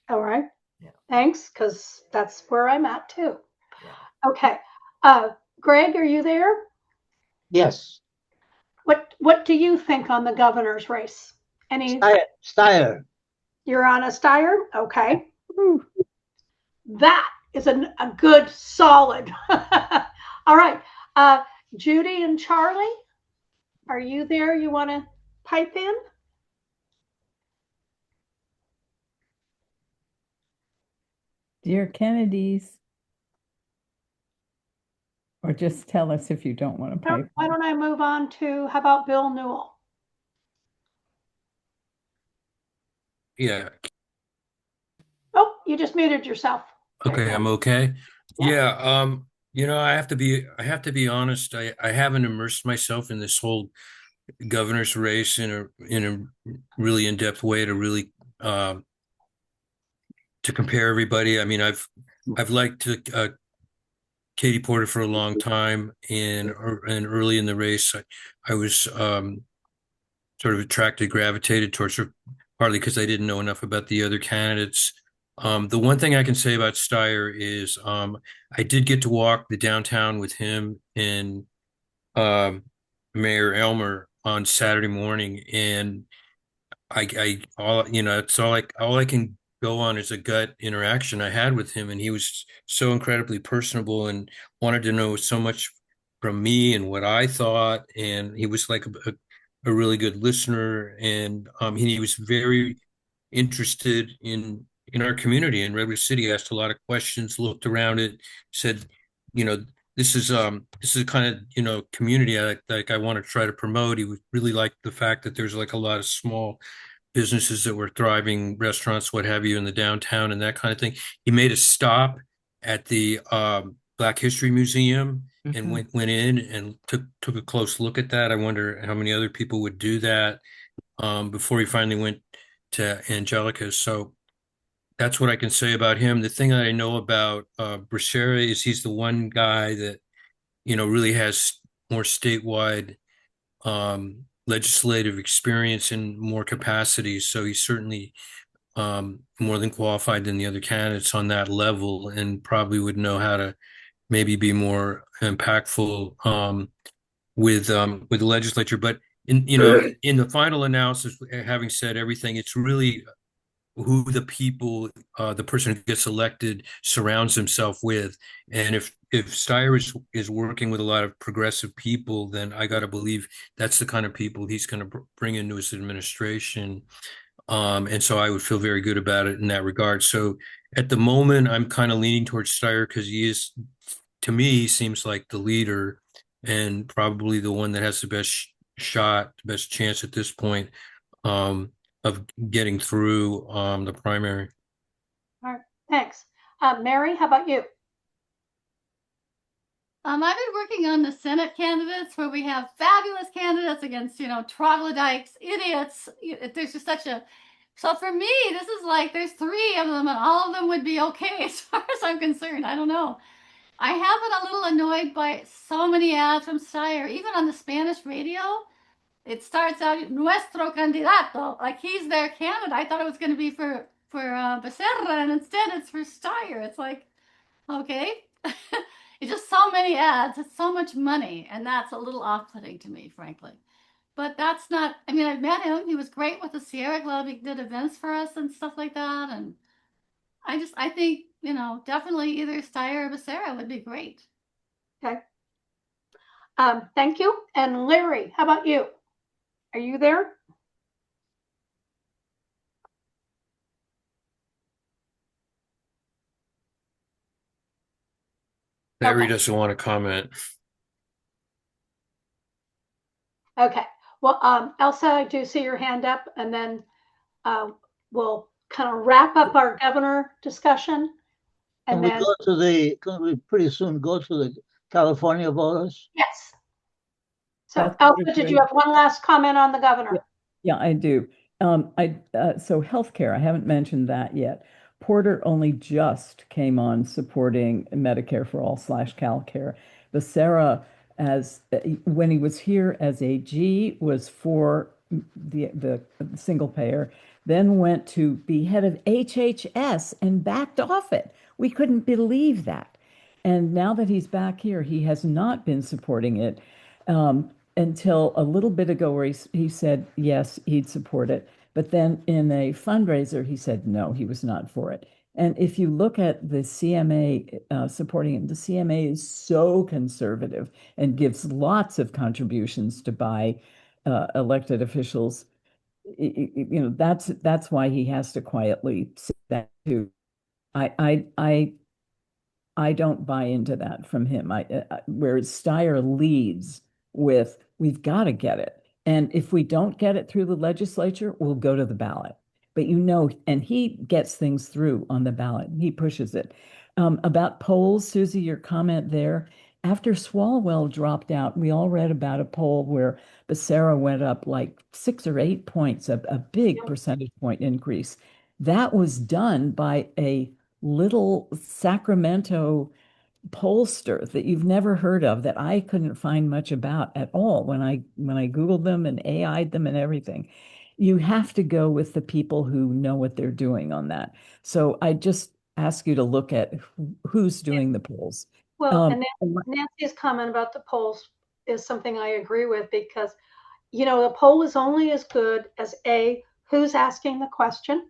All right. Yeah. Thanks, because that's where I'm at too. Yeah. Okay. Greg, are you there? Yes. What do you think on the governor's race? Steyer. You're on a Steyer? Okay. That is a good, solid. All right. Judy and Charlie, are you there? You want to pipe in? Dear Kennedys. Or just tell us if you don't want to pipe. Why don't I move on to, how about Bill Newell? Yeah. Oh, you just muted yourself. There you Okay, go. I'm okay. Yeah. Yeah, I have to be honest. I haven't immersed myself in this whole governor's race in a really in-depth way uh to compare everybody. I mean, I've liked Katie Porter for a long time, and early in the race, I was sort of gravitated towards her, partly because I didn't know enough about the other candidates. The one thing I can say about Steyer is I did get to walk the downtown with him and um, Mayor Elmer on Saturday morning, and all it's all I can go on is a gut interaction I had with him, and he was so incredibly personable and wanted to know so much from me and what I thought, and he was like a really good listener, and he was very interested in our community in Redwood City. Asked a lot of questions, looked around it, said, you know, this is kind of community I want to try to promote. He would really like the fact that there's like a lot of small businesses that were thriving, restaurants, what have you, in the downtown and that kind of thing. He made a stop at the Black History Museum and went in and took a close look at that. I wonder how many other people would do that before he finally went to Angelica's. So that's what I can say about him. The thing that I know about Becerra is he's the one guy that really has more statewide legislative experience in more capacities. So he's certainly more than qualified than the other candidates on that level, and probably would know how to maybe be more impactful with the legislature. But in the final analysis, having said everything, it's really who the person who gets elected surrounds himself with. And if Steyer is working with a lot of progressive people, then I got to believe that's the kind of people he's going to bring into his administration. And so I would feel very good about it in that regard. So at the moment, I'm kind of leaning towards Steyer because to me, he seems like the leader and probably the one that has the best shot, the best chance at this point. Of getting through the primary. All right, thanks. Mary, how about you? I've been working on the Senate candidates where we have fabulous candidates against, troglodytes, idiots. There's just so for me, this is like, there's 3 of them and all of them would be okay as far as I'm concerned. I don't know. I have been a little annoyed by so many ads from Steyer, even on the Spanish radio. It starts out nuestro candidato, like he's their candidate. I thought it was going to be for Becerra, and instead it's for Steyer. It's like, okay, it's just so many ads. It's so much money, and that's a little off-putting to me, frankly. But that's not. I mean, I've met him. He was great with the Sierra Club. He did events for us and stuff like that. And I think definitely either Steyer or Becerra would be great. Okay. Thank you. And Larry, how about you? Are you there? Larry doesn't want to comment. Okay. Well, Elsa, I do see your hand up, and then we'll kind of wrap up our governor discussion. And can we pretty soon go to the California voters? Yes. So Elsa, did you have one last comment on the governor? Yeah, I do. So healthcare, I haven't mentioned that yet. Porter only just came on supporting Medicare for all / CalCare. Becerra, when he was here as AG, was for the single payer, then went to be head of HHS and backed off it. We couldn't believe that. And now that he's back here, he has not been supporting it. Until a little bit ago where he said, yes, he'd support it. But then in a fundraiser, he said, no, he was not for it. And if you look at the CMA supporting him, the CMA is so conservative and gives lots of contributions to buy elected officials. That's why he has to quietly say that too. I don't buy into that from him. Whereas Steyer leads with, we've got to get it. And if we don't get it through the legislature, we'll go to the ballot. but and he gets things through on the ballot. He pushes it. About polls, Susie, your comment there. After Swalwell dropped out, we all read about a poll where Becerra went up like 6 or 8 points, a big percentage point increase. That was done by a little Sacramento pollster that you've never heard of, that I couldn't find much about at all when I Googled them and AI'd them and everything. You have to go with the people who know what they're doing on that. So I just ask you to look at who's doing the polls. Well, Um, and Nancy's comment about the polls is something I agree with, because, you know, the poll is only as good as who's asking the question,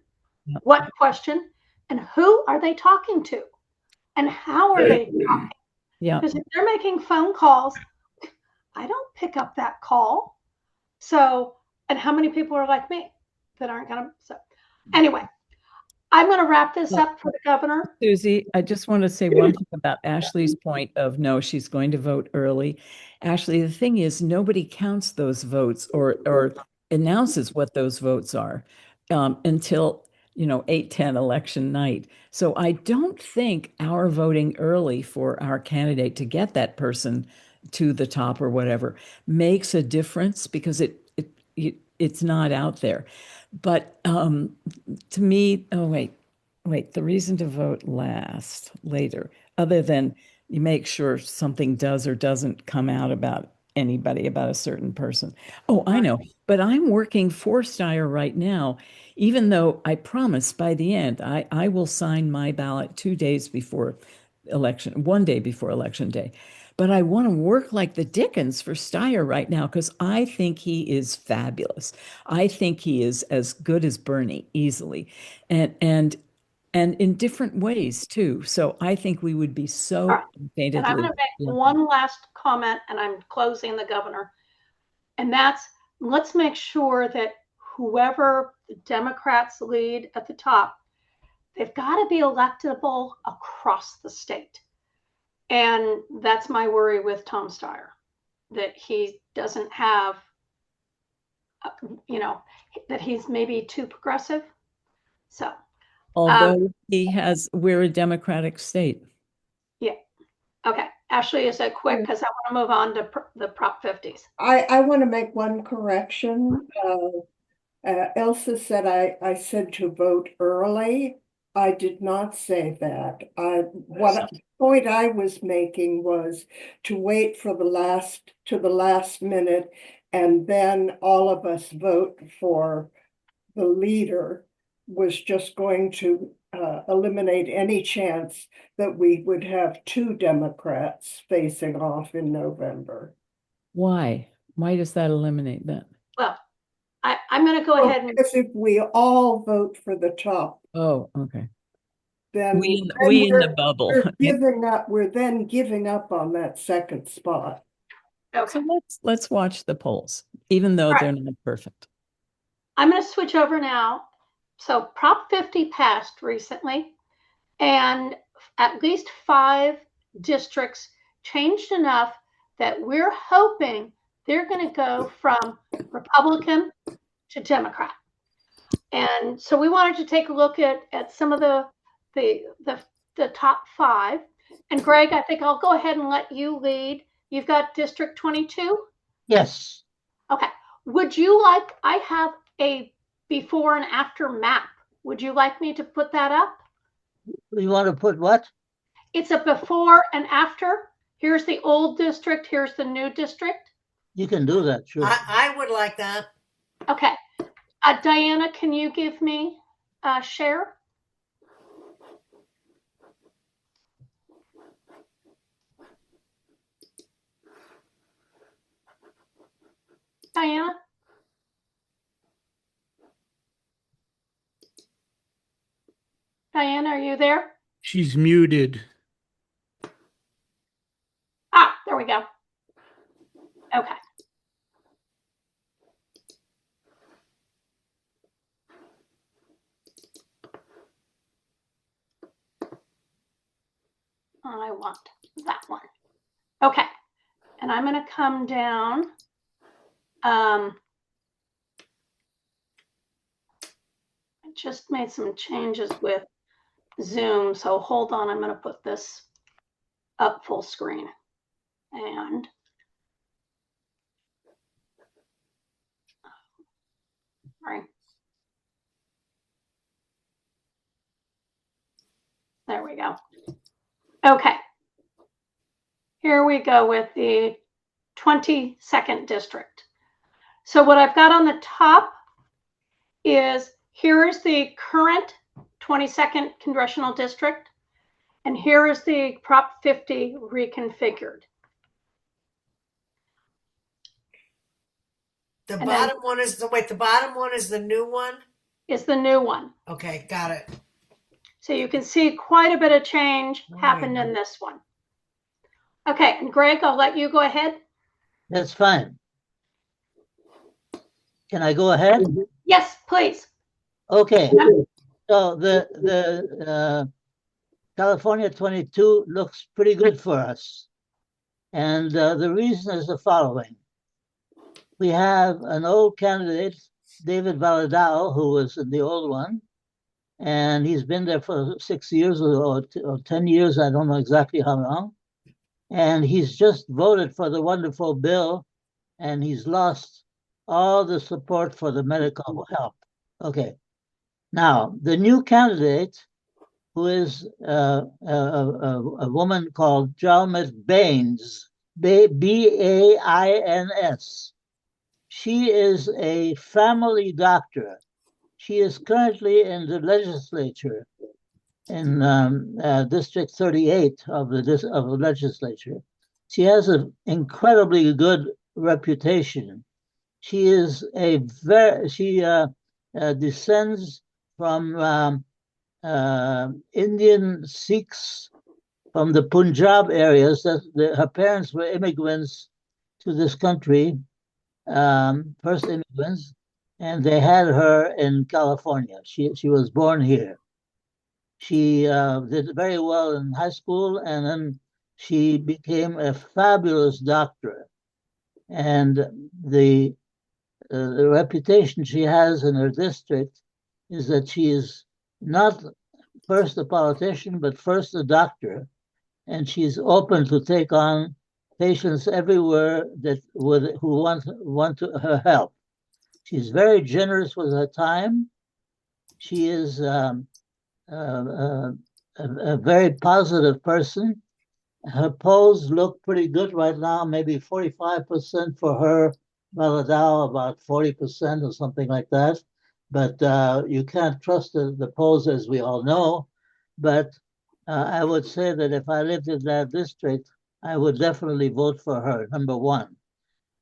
what question, and who are they talking to, and how are they talking? yeah. Because if they're making phone calls, I don't pick up that call. So, and how many people are like me that aren't going to? So, anyway, I'm going to wrap this up for the governor. Susie, I just want to say one thing about Ashley's point of no, she's going to vote early. Ashley, the thing is, nobody counts those votes or announces what those votes are until 8/10 election night. So I don't think our voting early for our candidate to get that person to the top or whatever makes a difference, because it's not out there. But to me, oh wait, the reason to vote later, other than you make sure something does or doesn't come out about anybody, about a certain person. Oh, I know, but I'm working for Steyer right now, even though I promise by the end, I will sign my ballot 2 days before election, 1 day before election day. But I want to work like the Dickens for Steyer right now, because I think he is fabulous. I think he is as good as Bernie easily. And in different ways too. So I think we would be so All right. And I'm going unfaintedly to make lucky. one last comment, and I'm closing the governor. And that's, let's make sure that whoever the Democrats lead at the top, they've got to be electable across the state. And that's my worry with Tom Steyer, that he doesn't have, that he's maybe too progressive. So, Although we're a Democratic state. yeah. Okay. Ashley, is that quick? Because I want to move on to the Prop 50s. I want to make one correction. Elsa said I said to vote early. I did not say that. The point I was making was to wait for the last minute, and then all of us vote for the leader, was just going to eliminate any chance that we would have two Democrats facing off in November. Why? Why does that eliminate that? Well, I'm going to go ahead and. Because if we all vote for the top, Oh, okay. then We in the bubble. We're then giving up on that second spot. Okay. So let's watch the polls, even though they're not perfect. I'm going to switch over now. So Prop 50 passed recently, and at least 5 districts changed enough that we're hoping they're going to go from Republican to Democrat. And so we wanted to take a look at some of the top 5. And Greg, I think I'll go ahead and let you lead. You've got District 22? Yes. Okay. Would you like, I have a before and after map. Would you like me to put that up? You want to put what? It's a before and after. Here's the old district. Here's the new district. You can do that, sure. I would like that. Okay. Diana, can you give me a share? Diana? Diana, are you there? She's muted. Ah, there we go. Okay. I want that one. Okay. And I'm going to come down. I just made some changes with Zoom, so hold on, I'm going to put this up full screen. And right. There we go. Okay. Here we go with the 22nd district. So what I've got on the top is here is the current 22nd congressional district, and here is the Prop 50 reconfigured. The bottom one is the new one? Is the new one. Okay, got it. So you can see quite a bit of change happened in this one. Okay, and Greg, I'll let you go ahead. That's fine. Can I go ahead? Yes, please. Okay. So the California 22 looks pretty good for us. And the reason is the following. We have an old candidate, David Valadao, who was in the old one, and he's been there for 6 years or 10 years, I don't know exactly how long. And he's just voted for the wonderful bill, and he's lost all the support for the medical help. Okay. Now, the new candidate, who is a woman called Jalmet Baines, Bains. She is a family doctor. She is currently in the legislature in District 38 of the legislature. She has an incredibly good reputation. She is she descends from Indian Sikhs from the Punjab areas. Her parents were immigrants to this country, first immigrants, and they had her in California. She was born here. She did very well in high school, and then she became a fabulous doctor. And the reputation she has in her district is that she is not first a politician, but first a doctor. And she's open to take on patients everywhere who want her help. She's very generous with her time. She is a very positive person. Her polls look pretty good right now, maybe 45% for her, Valadao about 40% or something like that. But you can't trust the polls, as we all know. But I would say that if I lived in that district, I would definitely vote for her, number one,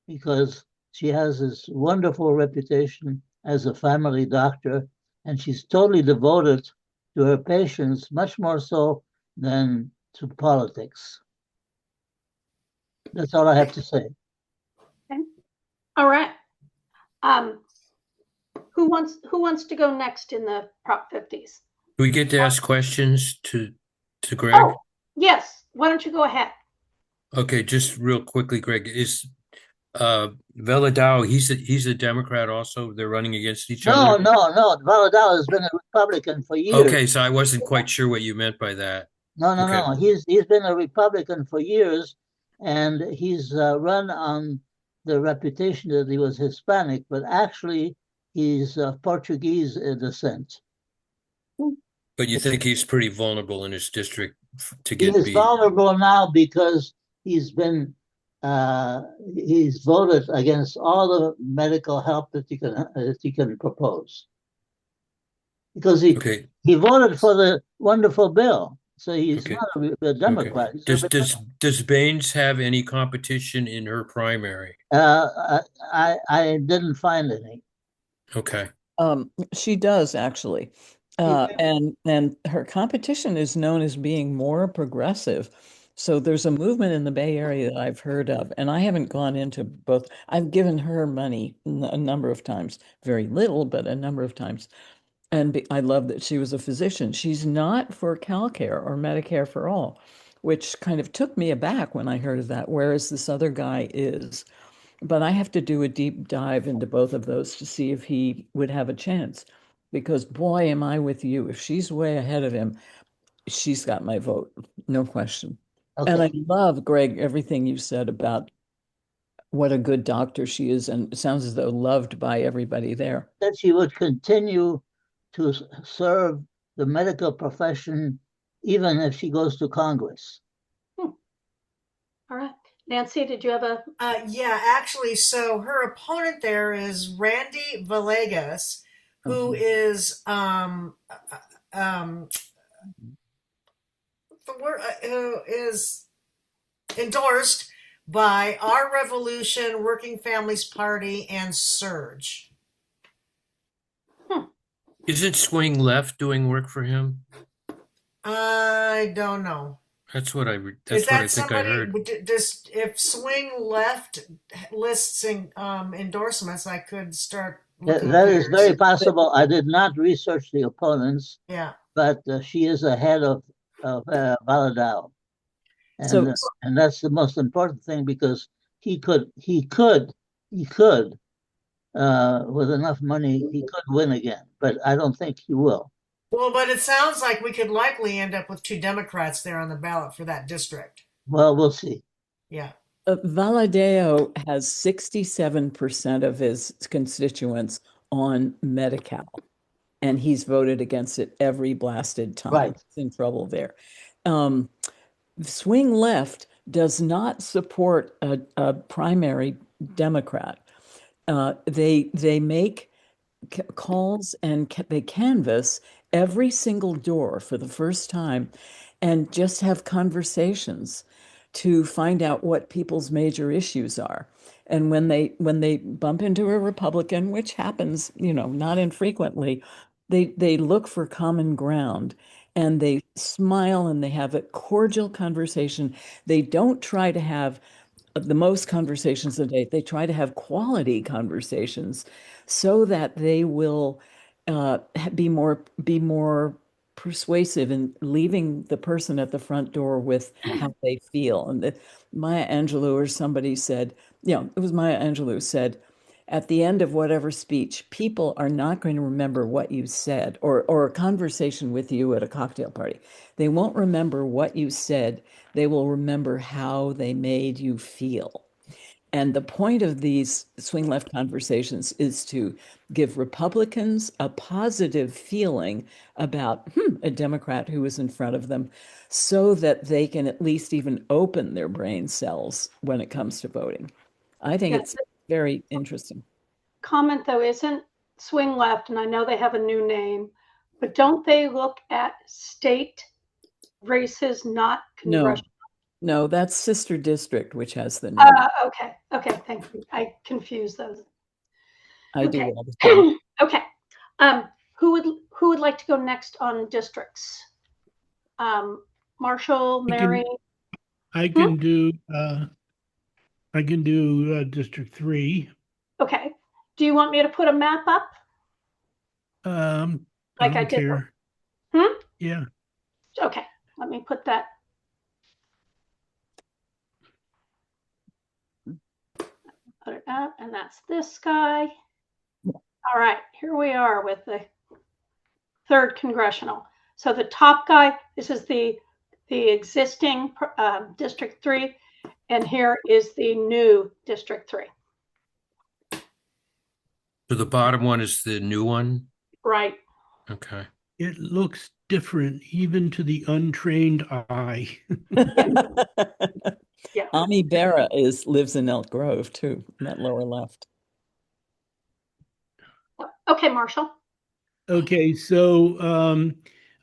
because she has this wonderful reputation as a family doctor, and she's totally devoted to her patients, much more so than to politics. That's all I have to say. Okay. All right. Who wants to go next in the Prop 50s? Do we get to ask questions to Greg? Oh, yes. Why don't you go ahead? Okay, just real quickly, Greg, is Valadao, he's a Democrat also? They're running against each other? No. Valadao has been a Republican for years. Okay, so I wasn't quite sure what you meant by that. No. He's been a Republican for years, and he's run on the reputation that he was Hispanic, but actually he's of Portuguese descent. But you think he's pretty vulnerable in his district to get He is beat? vulnerable now because he's voted against all the medical help that you can propose. Because he voted for the wonderful bill. So he's not a Democrat. Okay. Does Baines have any competition in her primary? I didn't find any. Okay. She does actually. And her competition is known as being more progressive. So there's a movement in the Bay Area that I've heard of, and I haven't gone into both. I've given her money a number of times, very little, but a number of times. And I love that she was a physician. She's not for CalCare or Medicare for All, which kind of took me aback when I heard of that, whereas this other guy is. But I have to do a deep dive into both of those to see if he would have a chance. because boy, am I with you. If she's way ahead of him, she's got my vote, no question. And I Okay. love, Greg, everything you said about what a good doctor she is, and it sounds as though loved by everybody there. That she would continue to serve the medical profession even if she goes to Congress. All right. Nancy, did you have a? Yeah, actually, so her opponent there is Randy Villegas, who is who is endorsed by Our Revolution, Working Families Party, and Surge. Isn't Swing Left doing work for him? I don't know. That's what I Is that's what I that think I somebody? heard. Does if Swing Left lists endorsements, I could start looking That at is theirs. very possible. I did not research the opponents, Yeah. but she is ahead of Valadao, So, and that's the most important thing because he could with enough money he could win again, but I don't think he will. Well, but it sounds like we could likely end up with 2 Democrats there on the ballot for that district. Well, we'll see. Yeah. Valadeo has 67% of his constituents on Medi-Cal, and he's voted against it every blasted time. Right. He's in trouble there. Swing Left does not support a primary Democrat. They make calls and they canvass every single door for the first time and just have conversations to find out what people's major issues are. And when they bump into a Republican, which happens, not infrequently, they look for common ground and they smile and they have a cordial conversation. They don't try to have the most conversations a day. They try to have quality conversations so that they will be more persuasive in leaving the person at the front door with how they feel. And Maya Angelou or somebody said, it was Maya Angelou said, at the end of whatever speech, people are not going to remember what you said or a conversation with you at a cocktail party. They won't remember what you said. They will remember how they made you feel. And the point of these swing left conversations is to give Republicans a positive feeling about a Democrat who is in front of them so that they can at least even open their brain cells when it comes to voting. I think it's very interesting. Comment though, isn't Swing Left, and I know they have a new name, but don't they look at state races, not congressional? No, that's Sister District, which has the name. Okay, thank you. I confuse those. I do all the time. Okay. Who would like to go next on districts? Marshall, Mary. I can do District 3. Okay. Do you want me to put a map up? Like I don't care. Yeah. Okay. Let me put that. Put it up, and that's this guy. All right, here we are with the 3rd congressional. So the top guy, this is the existing District 3, and here is the new District 3. So the bottom one is the new one? Right. Okay. It looks different even to the untrained eye. Yeah. Ami Bera lives in Elk Grove too, in that lower left. Okay, Marshall. Okay, so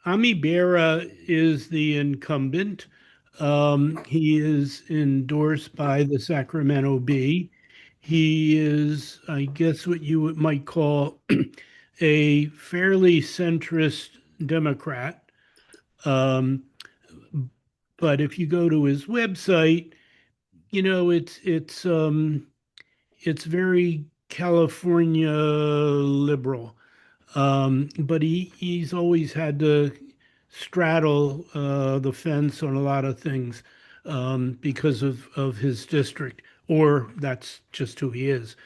Ami Bera is the incumbent. He is endorsed by the Sacramento Bee. He is, I guess, what you might call a fairly centrist Democrat. But if you go to his website, it's very California liberal. But he's always had to straddle the fence on a lot of things because of his district, or that's just who he is.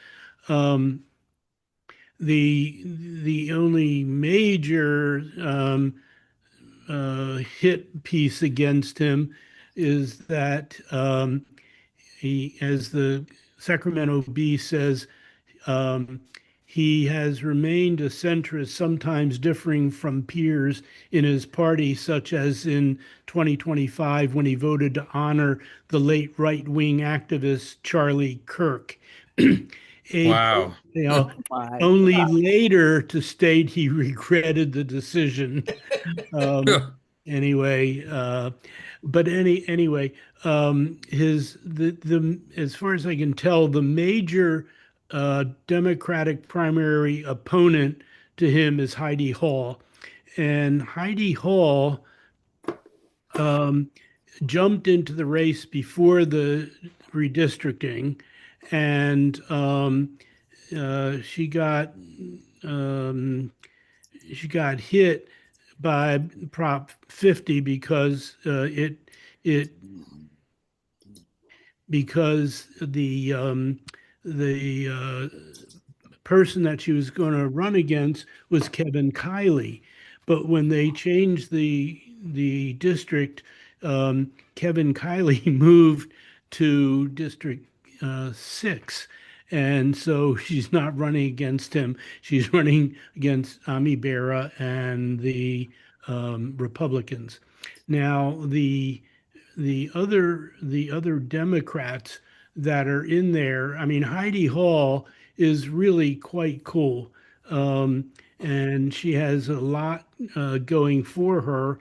the only major hit piece against him is that he, as the Sacramento Bee says, um, he has remained a centrist, sometimes differing from peers in his party, such as in 2025 when he voted to honor the late right-wing activist Charlie Kirk. Abe, Wow. you know, My only God. later to state he regretted the decision. Um, anyway, but anyway, the as far as I can tell, the major Democratic primary opponent to him is Heidi Hall, and Heidi Hall um, jumped into the race before the redistricting, and she got um, she got hit by Prop 50 because it because the person that she was going to run against was Kevin Kiley. But when they changed the district, Kevin Kiley moved to District 6. And so she's not running against him. She's running against Ami Bera and the Republicans. Now, the other Democrats that are in there, I mean, Heidi Hall is really quite cool. And she has a lot going for her,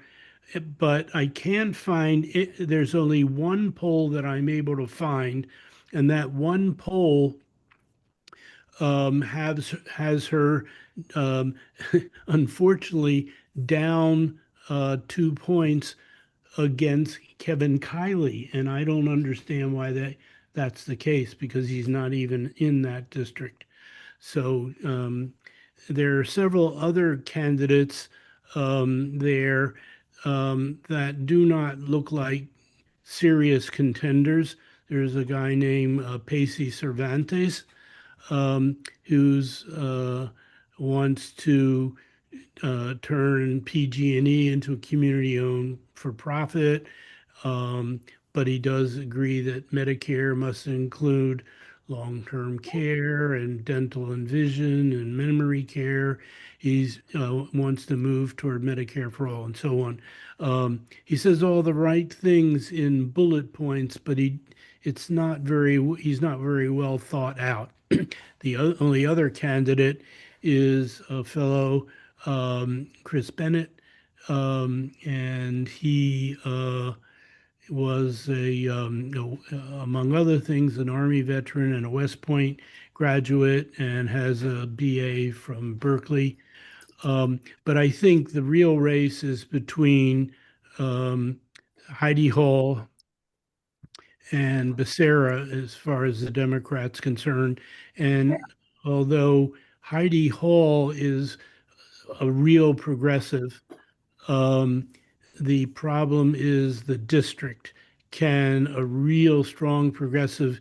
but I can't find it. There's only one poll that I'm able to find, and that one poll has her um, unfortunately down 2 points against Kevin Kiley, and I don't understand why that's the case because he's not even in that district. So there are several other candidates there that do not look like serious contenders. There's a guy named Pacey Cervantes who's wants to turn PG&E into a community-owned for-profit, um, but he does agree that Medicare must include long-term care and dental and vision and memory care. He's wants to move toward Medicare for all and so on. He says all the right things in bullet points, but he's not very well thought out. The only other candidate is a fellow, Chris Bennett, and he was among other things, an Army veteran and a West Point graduate, and has a BA from Berkeley. But I think the real race is between um, Heidi Hall and Becerra as far as the Democrats concerned. And although Heidi Hall is a real progressive, um, the problem is the district. Can a real strong progressive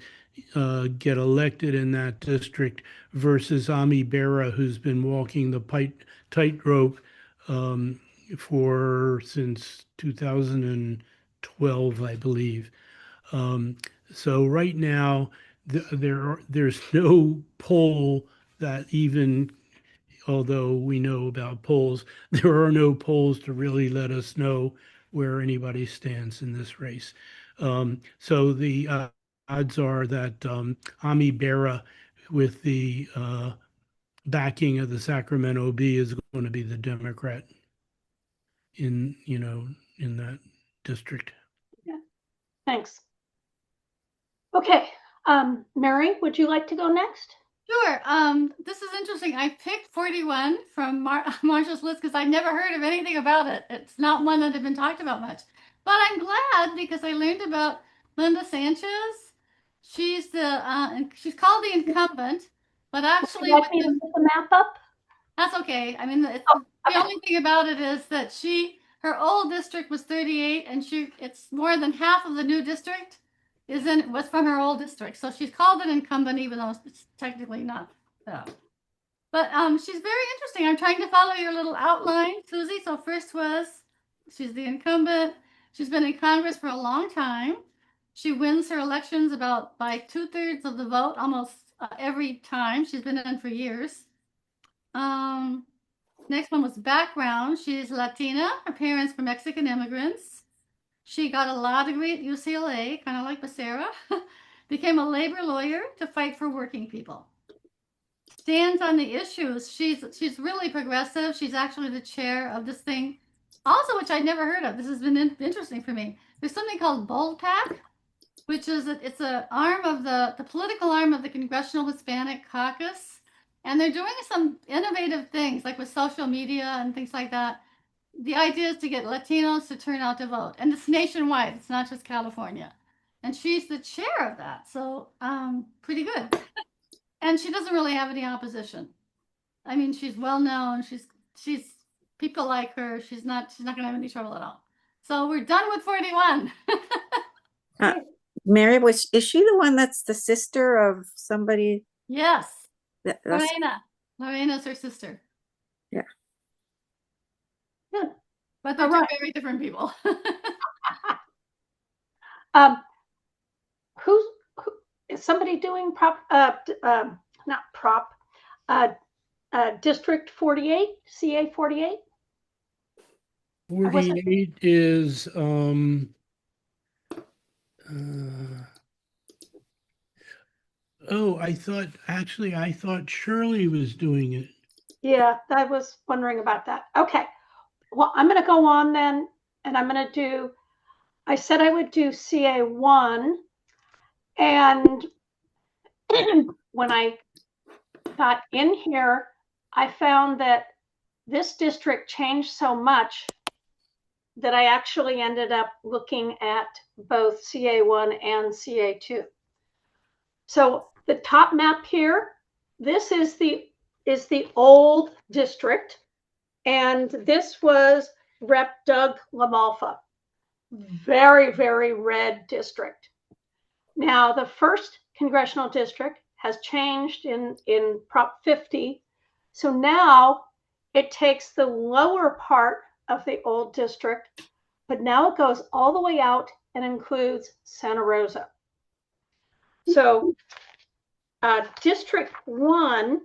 get elected in that district versus Ami Bera, who's been walking the tightrope um, for since 2012, I believe. Um, so right now, there's no poll that even, although we know about polls, there are no polls to really let us know where anybody stands in this race. So the odds are that Ami Bera, with the backing of the Sacramento Bee, is going to be the Democrat in that district. Yeah. Thanks. Okay. Mary, would you like to go next? Sure. This is interesting. I picked 41 from Marshall's list because I'd never heard of anything about it. It's not one that had been talked about much. But I'm glad because I learned about Linda Sanchez. She's she's called the incumbent, but actually, would you like me to put the map up? That's okay. I mean, Okay. the only thing about it is that her old district was 38, and it's more than half of the new district was from her old district. So she's called an incumbent, even though it's technically not. But she's very interesting. I'm trying to follow your little outline, Susie. So first was she's the incumbent. She's been in Congress for a long time. She wins her elections about by 2/3 of the vote almost every time. She's been in for years. Next one was background. She's Latina. Her parents were Mexican immigrants. She got a law degree at UCLA, kind of like Becerra. Became a labor lawyer to fight for working people. Stands on the issues. She's really progressive. She's actually the chair of this thing, also, which I'd never heard of. This has been interesting for me. There's something called Bold PAC, which is it's a arm of the political arm of the Congressional Hispanic Caucus, and they're doing some innovative things like with social media and things like that. The idea is to get Latinos to turn out to vote, and it's nationwide. It's not just California, and she's the chair of that. So pretty good. And she doesn't really have any opposition. I mean, she's well known. She's people like her. She's not gonna have any trouble at all. So we're done with 41. Mary, is she the one that's the sister of somebody? Yes. That's Lorena's her sister. Yeah. Good. But they're All two right. very different people. Who is somebody doing District 48, CA 48? 48 is oh, I thought Shirley was doing it. Yeah, I was wondering about that. Okay. Well, I'm going to go on then, and I'm going to do, I said I would do CA1, and when I got in here, I found that this district changed so much that I actually ended up looking at both CA1 and CA2. So the top map here, this is the old district, and this was Rep. Doug LaMalfa. Very, very red district. Now, the first congressional district has changed in Prop 50. So now it takes the lower part of the old district, but now it goes all the way out and includes Santa Rosa. So District 1,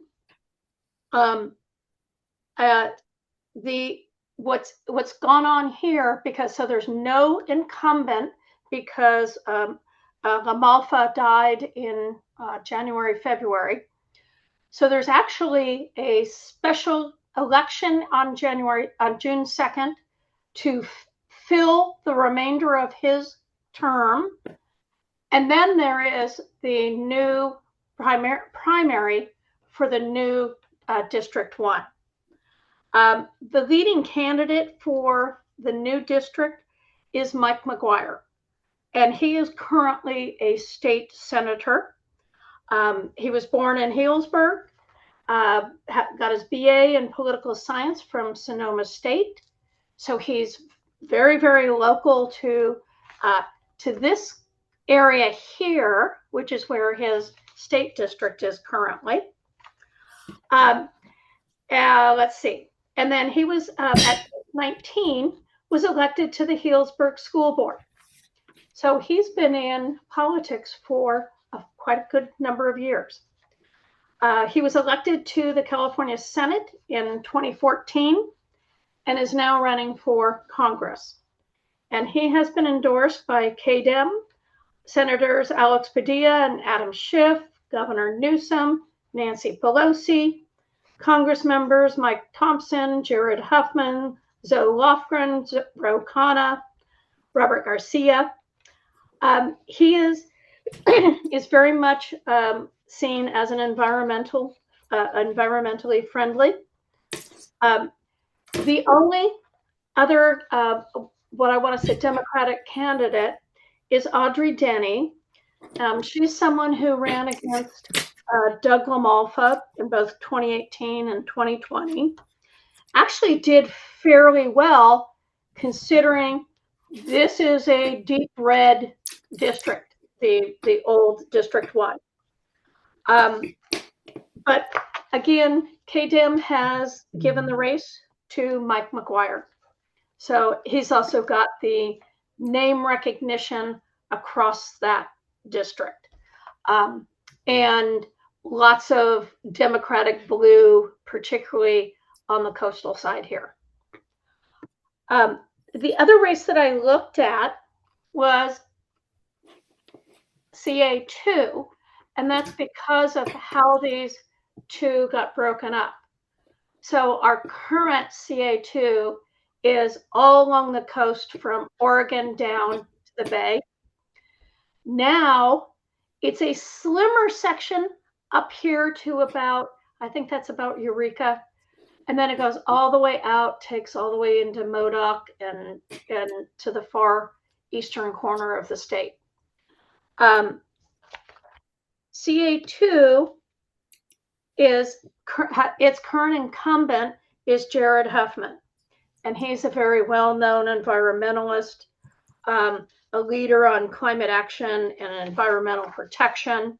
what's gone on here, because so there's no incumbent because LaMalfa died in January, February. So there's actually a special election on June 2nd to fill the remainder of his term. And then there is the new primary for the new District 1. The leading candidate for the new district is Mike McGuire, and he is currently a state senator. He was born in Healdsburg, got his BA in political science from Sonoma State. So he's very, very local to this area here, which is where his state district is currently. Let's see. And then he was, at 19, was elected to the Healdsburg School Board. So he's been in politics for quite a good number of years. He was elected to the California Senate in 2014 and is now running for Congress. And he has been endorsed by KDEM, Senators Alex Padilla and Adam Schiff, Governor Newsom, Nancy Pelosi, Congress members Mike Thompson, Jared Huffman, Zoe Lofgren, Ro Khanna, Robert Garcia. He is very much seen as an environmentally friendly. The only other, what I want to say, Democratic candidate is Audrey Denny. She's someone who ran against Doug LaMalfa in both 2018 and 2020. Actually did fairly well considering this is a deep red district, the old District 1. But Again, KDIM has given the race to Mike McGuire. So he's also got the name recognition across that district. And lots of Democratic blue, particularly on the coastal side here. The other race that I looked at was CA2, and that's because of how these two got broken up. So our current CA2 is all along the coast from Oregon down to the Bay. Now it's a slimmer section up here to about, I think that's about Eureka. And then it goes all the way out, takes all the way into Modoc and to the far eastern corner of the state. CA2 is, its current incumbent is Jared Huffman. And he's a very well-known environmentalist, a leader on climate action and environmental protection.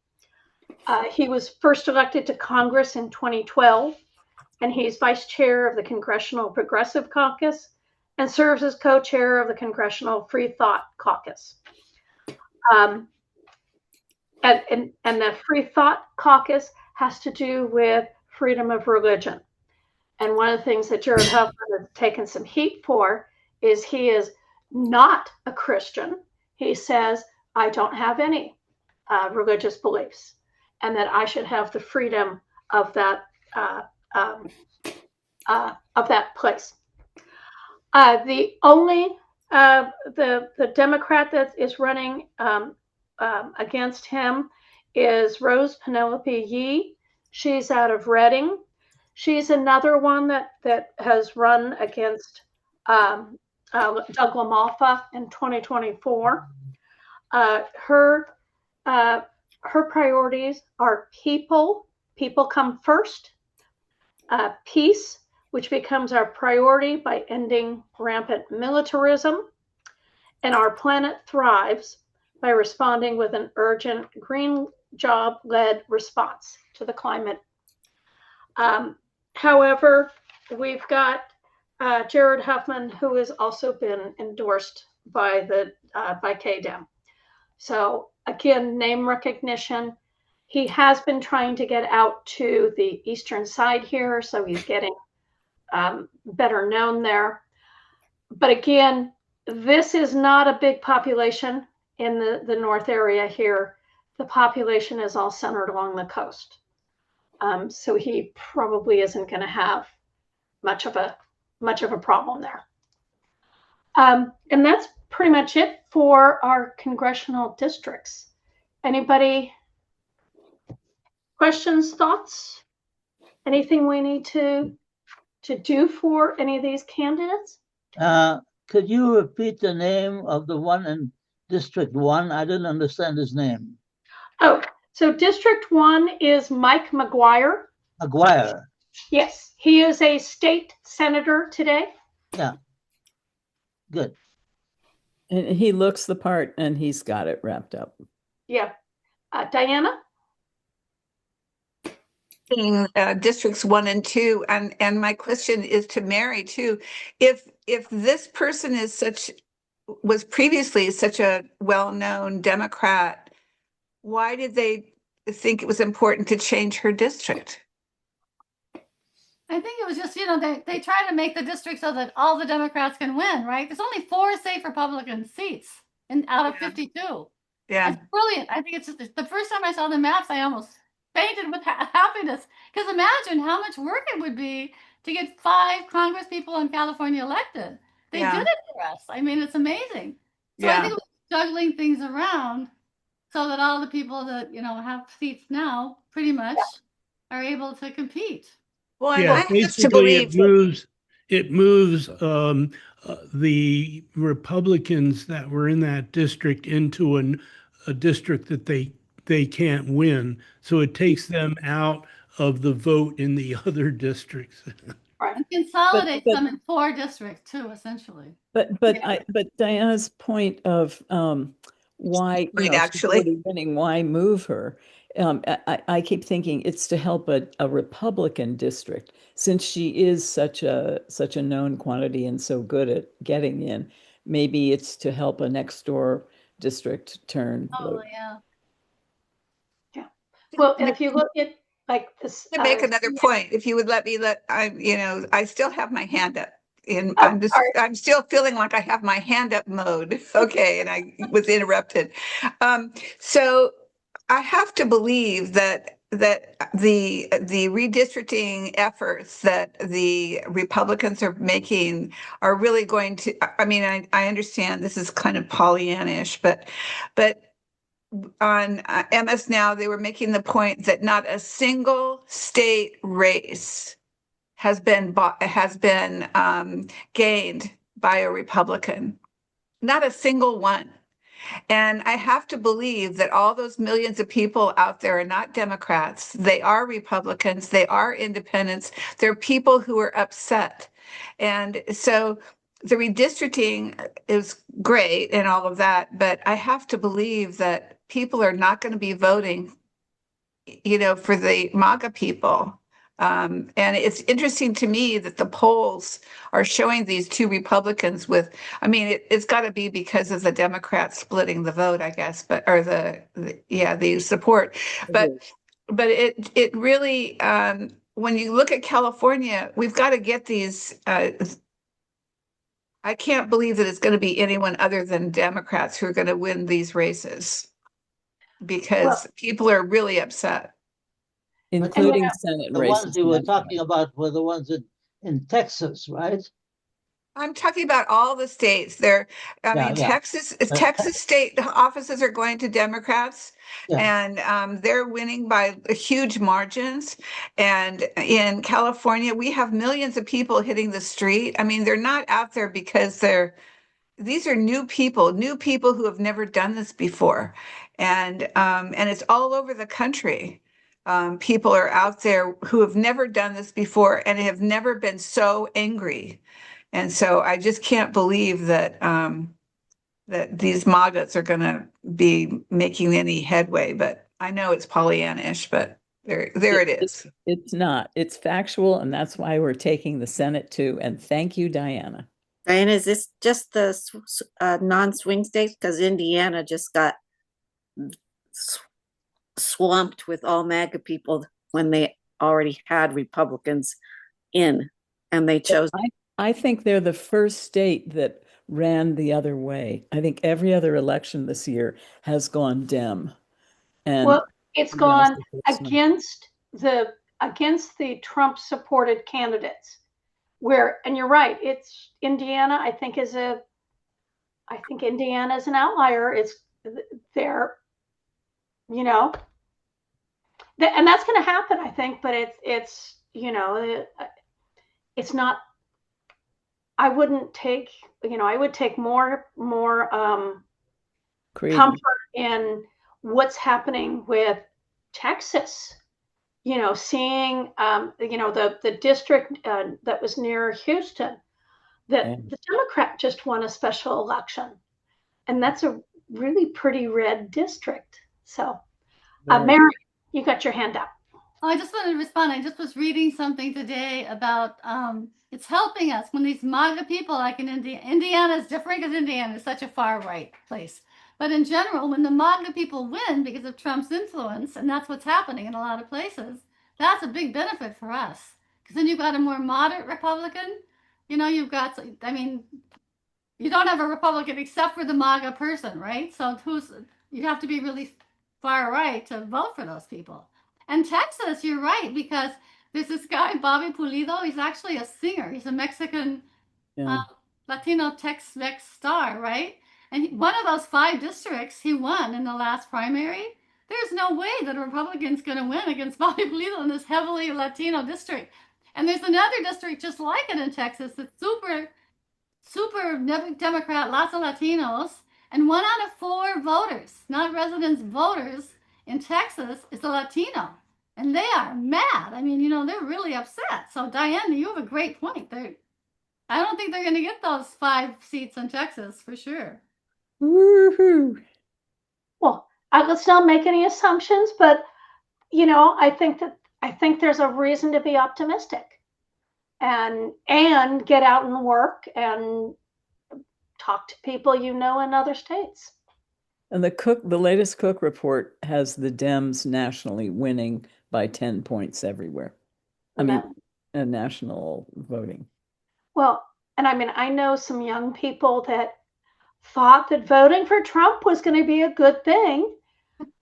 He was first elected to Congress in 2012, and he's vice chair of the Congressional Progressive Caucus and serves as co-chair of the Congressional Free Thought Caucus. And the Free Thought Caucus has to do with freedom of religion. And one of the things that Jared Huffman has taken some heat for is he is not a Christian. He says, I don't have any religious beliefs, and that I should have the freedom of that place. The only the Democrat that is running against him is Rose Penelope Yee. She's out of Reading. She's another one that has run against Doug LaMalfa in 2024. Her priorities are people come first, peace, which becomes our priority by ending rampant militarism, and our planet thrives by responding with an urgent green job-led response to the climate. However, we've got Jared Huffman, who has also been endorsed by KDIM. So again, name recognition. He has been trying to get out to the eastern side here, so he's getting better known there. But again, this is not a big population in the north area here. The population is all centered along the coast. So he probably isn't going to have much of a problem there. And that's pretty much it for our congressional districts. Anybody questions, thoughts? Anything we need to do for any of these candidates? Could you repeat the name of the one in District 1? I didn't understand his name. Oh, so District 1 is Mike McGuire. McGuire. Yes, he is a state senator today. Yeah. Good. And he looks the part, and he's got it wrapped up. Yeah. Diana? In districts 1 and 2, and my question is to Mary too. If this person was previously such a well-known Democrat, why did they think it was important to change her district? I think it was just, they try to make the district so that all the Democrats can win, right? There's only 4 safe Republican seats out of 52. Yeah. It's brilliant. I think it's just the first time I saw the maps, I almost fainted with happiness. Because imagine how much work it would be to get 5 Congress people in California elected. They did it for us. I mean, it's amazing. So I think it was juggling things around so that all the people that, have seats now pretty much are able to compete. Well, Yeah, I have to basically believe it moves the Republicans that were in that district into a district that they can't win. So it takes them out of the vote in the other districts. Right. And consolidates them in 4 districts too, essentially. But Diana's point of why Right, actually. winning, why move her? I keep thinking it's to help a Republican district since she is such a known quantity and so good at getting in. Maybe it's to help a next door district turn Oh, vote. yeah. Yeah. Well, and if you look at like this, To make another point, if you would let me I still have my hand up. And oh, sorry. I'm still feeling like I have my hand up mode. Okay, and I was interrupted. So I have to believe that the redistricting efforts that the Republicans are making are really going to, I mean, I understand this is kind of Pollyannish, but on MS Now, they were making the point that not a single state race has been gained by a Republican. Not a single one. And I have to believe that all those millions of people out there are not Democrats. They are Republicans. They are independents. They're people who are upset. And so the redistricting is great and all of that, but I have to believe that people are not going to be voting, for the MAGA people. And it's interesting to me that the polls are showing these two Republicans with, I mean, it's got to be because of the Democrats splitting the vote, I guess, or the support. But it really, when you look at California, we've got to get these. I can't believe that it's going to be anyone other than Democrats who are going to win these races because people are really upset. Including Senate The races. ones you were talking about were the ones in Texas, right? I'm talking about all the states. Texas state offices are going to Democrats, and they're winning by huge margins. And in California, we have millions of people hitting the street. I mean, they're not out there because these are new people who have never done this before, and it's all over the country. People are out there who have never done this before and have never been so angry. And so I just can't believe that that these MAGAs are going to be making any headway. But I know it's Pollyannish, but there it is. It's not. It's factual, and that's why we're taking the Senate too. And thank you, Diana. Diana, is this just the non-swing states? Because Indiana just got swamped with all MAGA people when they already had Republicans in, and they chose. I think they're the first state that ran the other way. I think every other election this year has gone Dem. And it's gone against the Trump supported candidates. And you're right, it's Indiana, I think Indiana is an outlier. They're, and that's going to happen, I think, but it's not, I wouldn't take, I would take more comfort in what's happening with Texas, seeing, the district that was near Houston, that the Democrat just won a special election. And that's a really pretty red district. So, Mary, you got your hand up. Oh, I just wanted to respond. I just was reading something today about it's helping us when these MAGA people, like in Indiana is different because Indiana is such a far right place. But in general, when the MAGA people win because of Trump's influence, and that's what's happening in a lot of places, that's a big benefit for us. Because then you've got a more moderate Republican. You've got, I mean, you don't have a Republican except for the MAGA person, right? So you have to be really far right to vote for those people. And Texas, you're right, because there's this guy, Bobby Pulido. He's actually a singer. He's a Mexican, Latino Tex-Mex star, right? And one of those 5 districts he won in the last primary. There's no way that a Republican's going to win against Bobby Pulido in this heavily Latino district. And there's another district just like it in Texas that's super Democrat, lots of Latinos, and 1 out of 4 voters, not residents, voters in Texas is a Latino. And they are mad. I mean, they're really upset. So, Diane, you have a great point. I don't think they're going to get those 5 seats in Texas for sure. Woohoo! Well, let's not make any assumptions, but I think there's a reason to be optimistic and get out and work and talk to people in other states. And the latest Cook report has the Dems nationally winning by 10 points everywhere. I mean, national voting. Well, and I know some young people that thought that voting for Trump was going to be a good thing.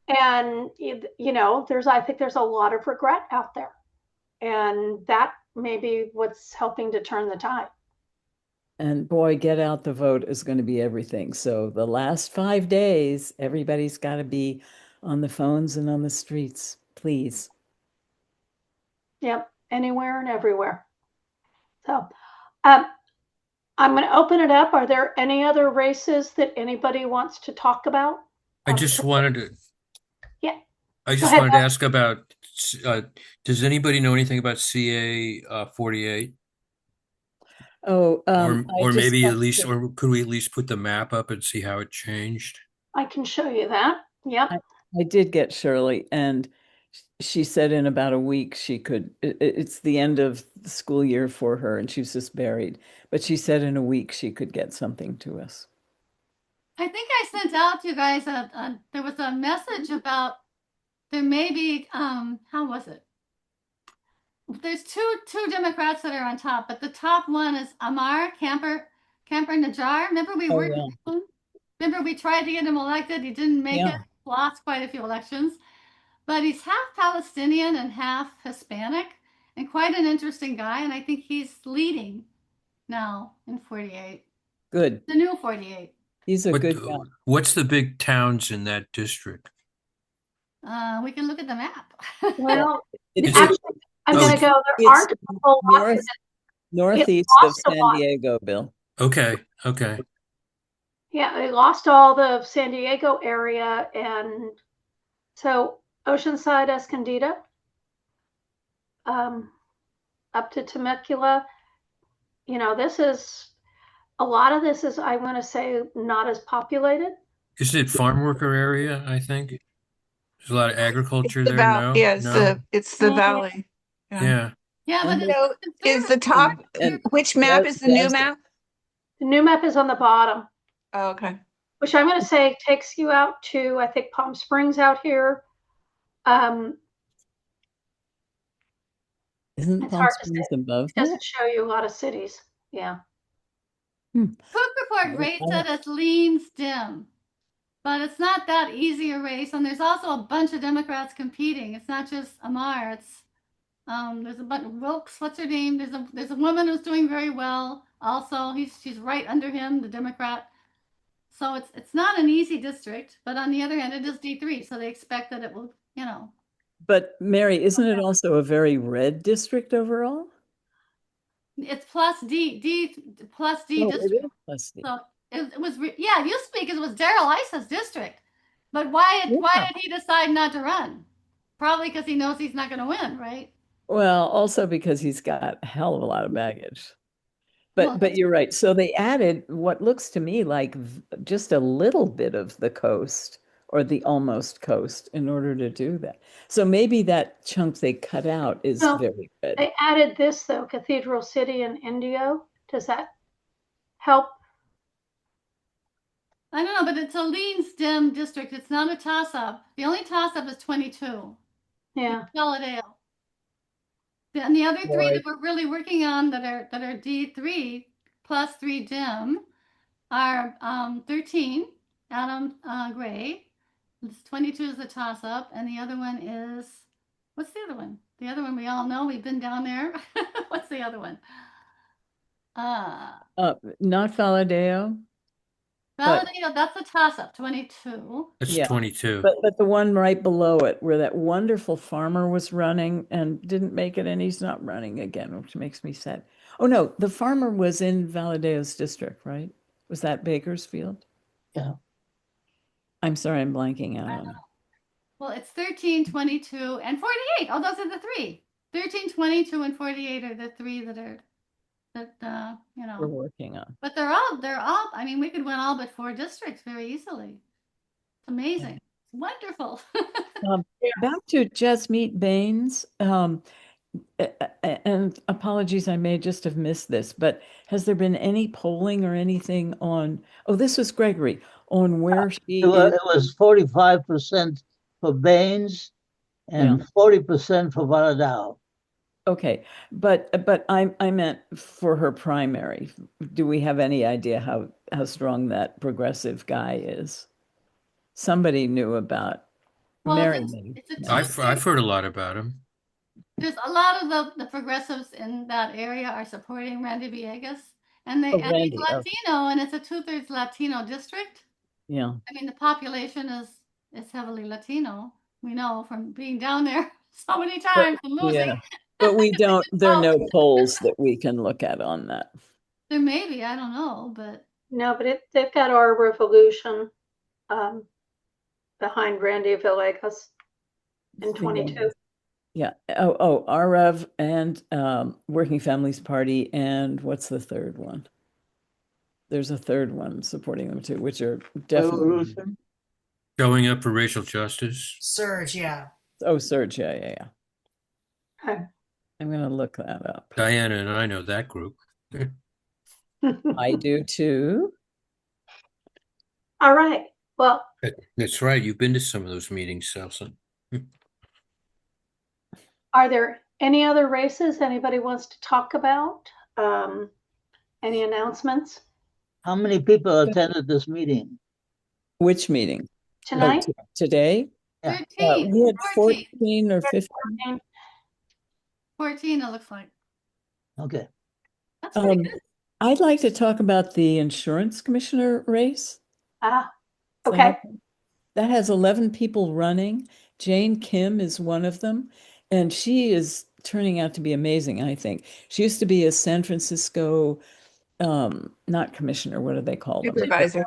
And, I think there's a lot of regret out there. And that may be what's helping to turn the tide. And boy, get out the vote is going to be everything. So the last 5 days, everybody's got to be on the phones and on the streets, please. Yep, anywhere and everywhere. So I'm going to open it up. Are there any other races that anybody wants to talk about? I just wanted to. Yeah. I just wanted to ask about. Does anybody know anything about CA 48? Oh, or maybe at least, or could we at least put the map up and see how it changed? I can show you that. Yep. I did get Shirley, and she said in about a week she could. It's the end of the school year for her, and she was just buried. But she said in a week she could get something to us. I think I sent out to you guys there was a message about there may be how was it? There's two Democrats that are on top, but the top one is Amar Camper Najjar. Remember remember we tried to get him elected. He didn't make it. Lost quite a few elections. But he's half Palestinian and half Hispanic, and quite an interesting guy. And I think he's leading now in 48. Good. The new 48. He's a good guy. What's the big towns in that district? We can look at the map. Well, actually, I'm going to go. There aren't a whole lot. Northeast of San Diego, Bill. Okay. Yeah, they lost all the San Diego area, and so Oceanside, Escondido, up to Temecula. A lot of this is, I want to say, not as populated. Isn't it farm worker area? I think there's a lot of agriculture there. No, yeah, it's the valley. Yeah. But so is the top? Which map is the new map? The new map is on the bottom. Oh, okay. Which I'm going to say takes you out to, I think, Palm Springs out here. Isn't Palm Springs above that? It doesn't show you a lot of cities. Yeah. Cook report rates it as leans dim, but it's not that easy a race. And there's also a bunch of Democrats competing. It's not just Amar. It's there's a bunch of Wilkes. What's her name? There's a woman who's doing very well. Also, she's right under him, the Democrat. So it's not an easy district, but on the other hand, it is D3, so they expect that it will, But Mary, isn't it also a very red district overall? It's plus D district. It is plus D. So it was it used to be because it was Darrell Issa's district. But why did he decide not to run? Probably because he knows he's not going to win, right? Well, also because he's got a hell of a lot of baggage. But you're right. So they added what looks to me like just a little bit of the coast or the almost coast in order to do that. So maybe that chunk they cut out is very red. They added this, though, Cathedral City and Indio. Does that help? I don't know, but it's a lean stem district. It's not a toss-up. The only toss-up is 22. Yeah. Valadeo. And the other three that we're really working on that are D3 plus 3 dim are 13, Adam Gray. 22 is the toss-up, and the other one is, what's the other one? The other one we all know, we've been down there. What's the other one? Not Valadeo. Valadeo, that's a toss-up, 22. It's 22. But the one right below it, where that wonderful farmer was running and didn't make it, and he's not running again, which makes me sad. Oh no, the farmer was in Valadeo's district, right? Was that Bakersfield? Yeah. I'm sorry, I'm blanking out on it. Well, it's 13, 22, and 48. Oh, those are the three. 13, 22, and 48 are the three that we're working on. But they're all. I mean, we could win all but 4 districts very easily. It's amazing. Wonderful. Back to Just Meet Baines. And apologies, I may just have missed this, but has there been any polling or anything on, oh, this was Gregory, on where she is? It was 45% for Baines Yeah. and 40% for Valadao. Okay, but I meant for her primary. Do we have any idea how strong that progressive guy is? Somebody knew about Well, Mary. it's a I've heard a lot about him. There's a lot of the progressives in that area are supporting Randy Villegas, and Oh, he's Randy. Okay. Latino, and it's a 2/3 Latino district. Yeah. I mean, the population is heavily Latino. We know from being down there so many times and losing. Yeah. But we don't, there are Oh, no polls that we can look at on that. there may be, I don't know, but No, but they've got our revolution behind Randy Villegas in 22. Yeah. Oh, REV and Working Families Party, and what's the third one? There's a third one supporting them too, which are definitely. Revolution. Showing up for racial justice. Surge, yeah. Oh, Surge, yeah. Okay. I'm gonna look that up. Diana and I know that group. I do too. All right. Well, That's right. You've been to some of those meetings, Selson. are there any other races anybody wants to talk about? Any announcements How many people attended this meeting? Which meeting? tonight? Today? Yeah. 13, We had 14, 14 or 15. 14, it looks like. Okay. That's pretty good. I'd like to talk about the insurance commissioner race. Okay. That has 11 people running. Jane Kim is one of them, and she is turning out to be amazing, I think. She used to be a San Francisco, not commissioner, what do they call them? Supervisor.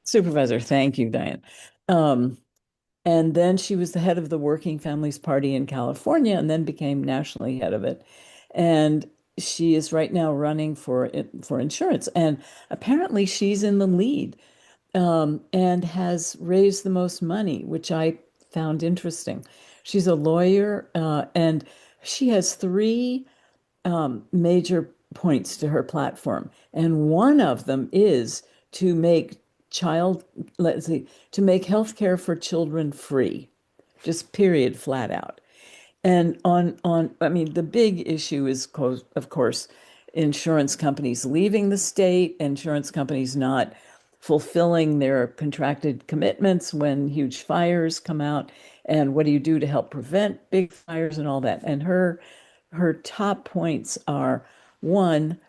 Supervisor, thank you, Diane. And then she was the head of the Working Families Party in California and then became nationally head of it. And she is right now running for insurance. And apparently she's in the lead and has raised the most money, which I found interesting. She's a lawyer and she has three major points to her platform. And one of them is to make to make healthcare for children free, just period, flat out. And I mean, the big issue is, of course, insurance companies leaving the state, insurance companies not fulfilling their contracted commitments when huge fires come out, and what do you do to help prevent big fires and all that. And her top points are, one,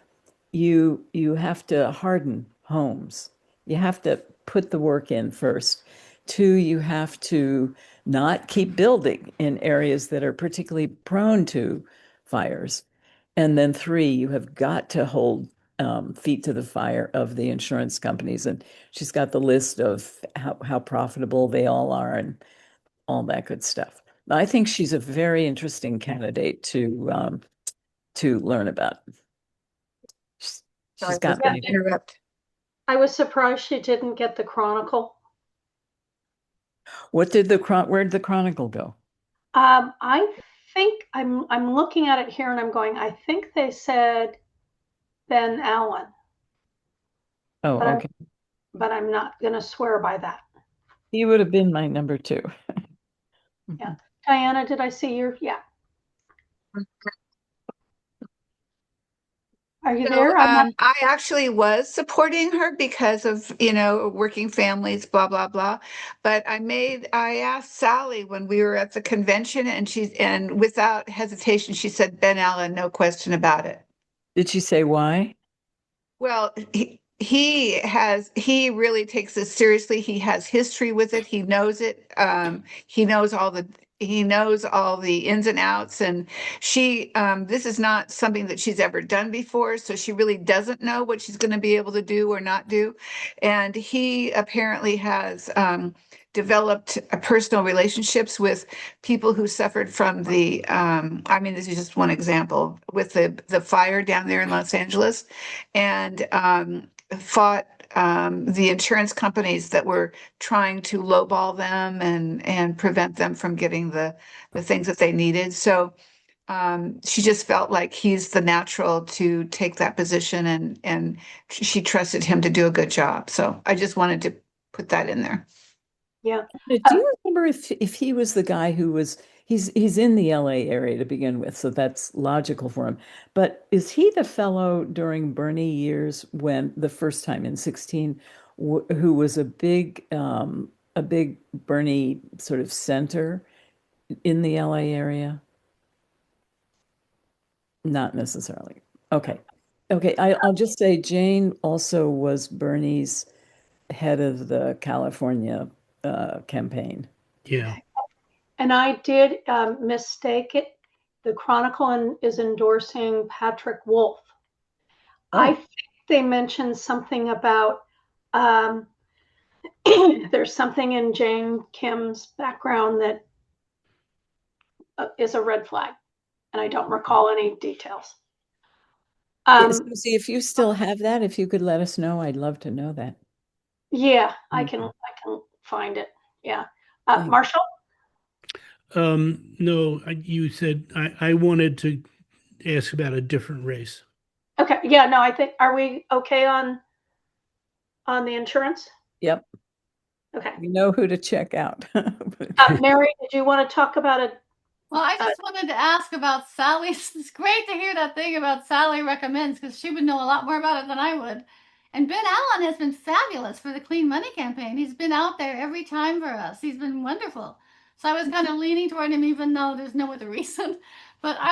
you have to harden homes. You have to put the work in first. Two, you have to not keep building in areas that are particularly prone to fires. And then three, you have got to hold feet to the fire of the insurance companies. And she's got the list of how profitable they all are and all that good stuff. I think she's a very interesting candidate to learn about. She's got Sorry, interrupt. I was surprised she didn't get the Chronicle. Where'd the Chronicle go? I think I'm looking at it here and I'm going, I think they said Ben Allen. Oh, but okay. But I'm not going to swear by that. He would have been my number two. Yeah. Diana, did I see your? Yeah. Are you there? I actually was supporting her because of, working families, blah, blah, blah. But I asked Sally when we were at the convention and without hesitation, she said, Ben Allen, no question about it. Did she say why? Well, he really takes this seriously. He has history with it. He knows it. He knows all the ins and outs. And this is not something that she's ever done before. So she really doesn't know what she's going to be able to do or not do. And he apparently has developed personal relationships with people who suffered from this is just one example, with the fire down there in Los Angeles, and fought the insurance companies that were trying to lowball them and prevent them from getting the things that they needed. So she just felt like he's the natural to take that position, and she trusted him to do a good job. So I just wanted to put that in there. Yeah. Do you remember if he was the guy who was he's in the LA area to begin with, so that's logical for him. But is he the fellow during Bernie years when the first time in 16 who was a big Bernie sort of center in the LA area? Not necessarily. Okay. Okay, I'll just say Jane also was Bernie's head of the California campaign. Yeah. And I did mistake it. The Chronicle is endorsing Patrick Wolf. I Oh, think they mentioned something about there's something in Jane Kim's background that is a red flag, and I don't recall any details. Susie, if you still have that, if you could let us know, I'd love to know that. Yeah, I Okay. can find it. Yeah. Thanks. Marshall? No, you said I wanted to ask about a different race. Okay. Yeah, no, I think, are we okay on the insurance? Yep. Okay. We know who to check out. Mary, did you want to talk about it? Well, I just wanted to ask about Sally. It's great to hear that thing about Sally recommends, because she would know a lot more about it than I would. And Ben Allen has been fabulous for the Clean Money campaign. He's been out there every time for us. He's been wonderful. So I was kind of leaning toward him, even though there's no other reason. But I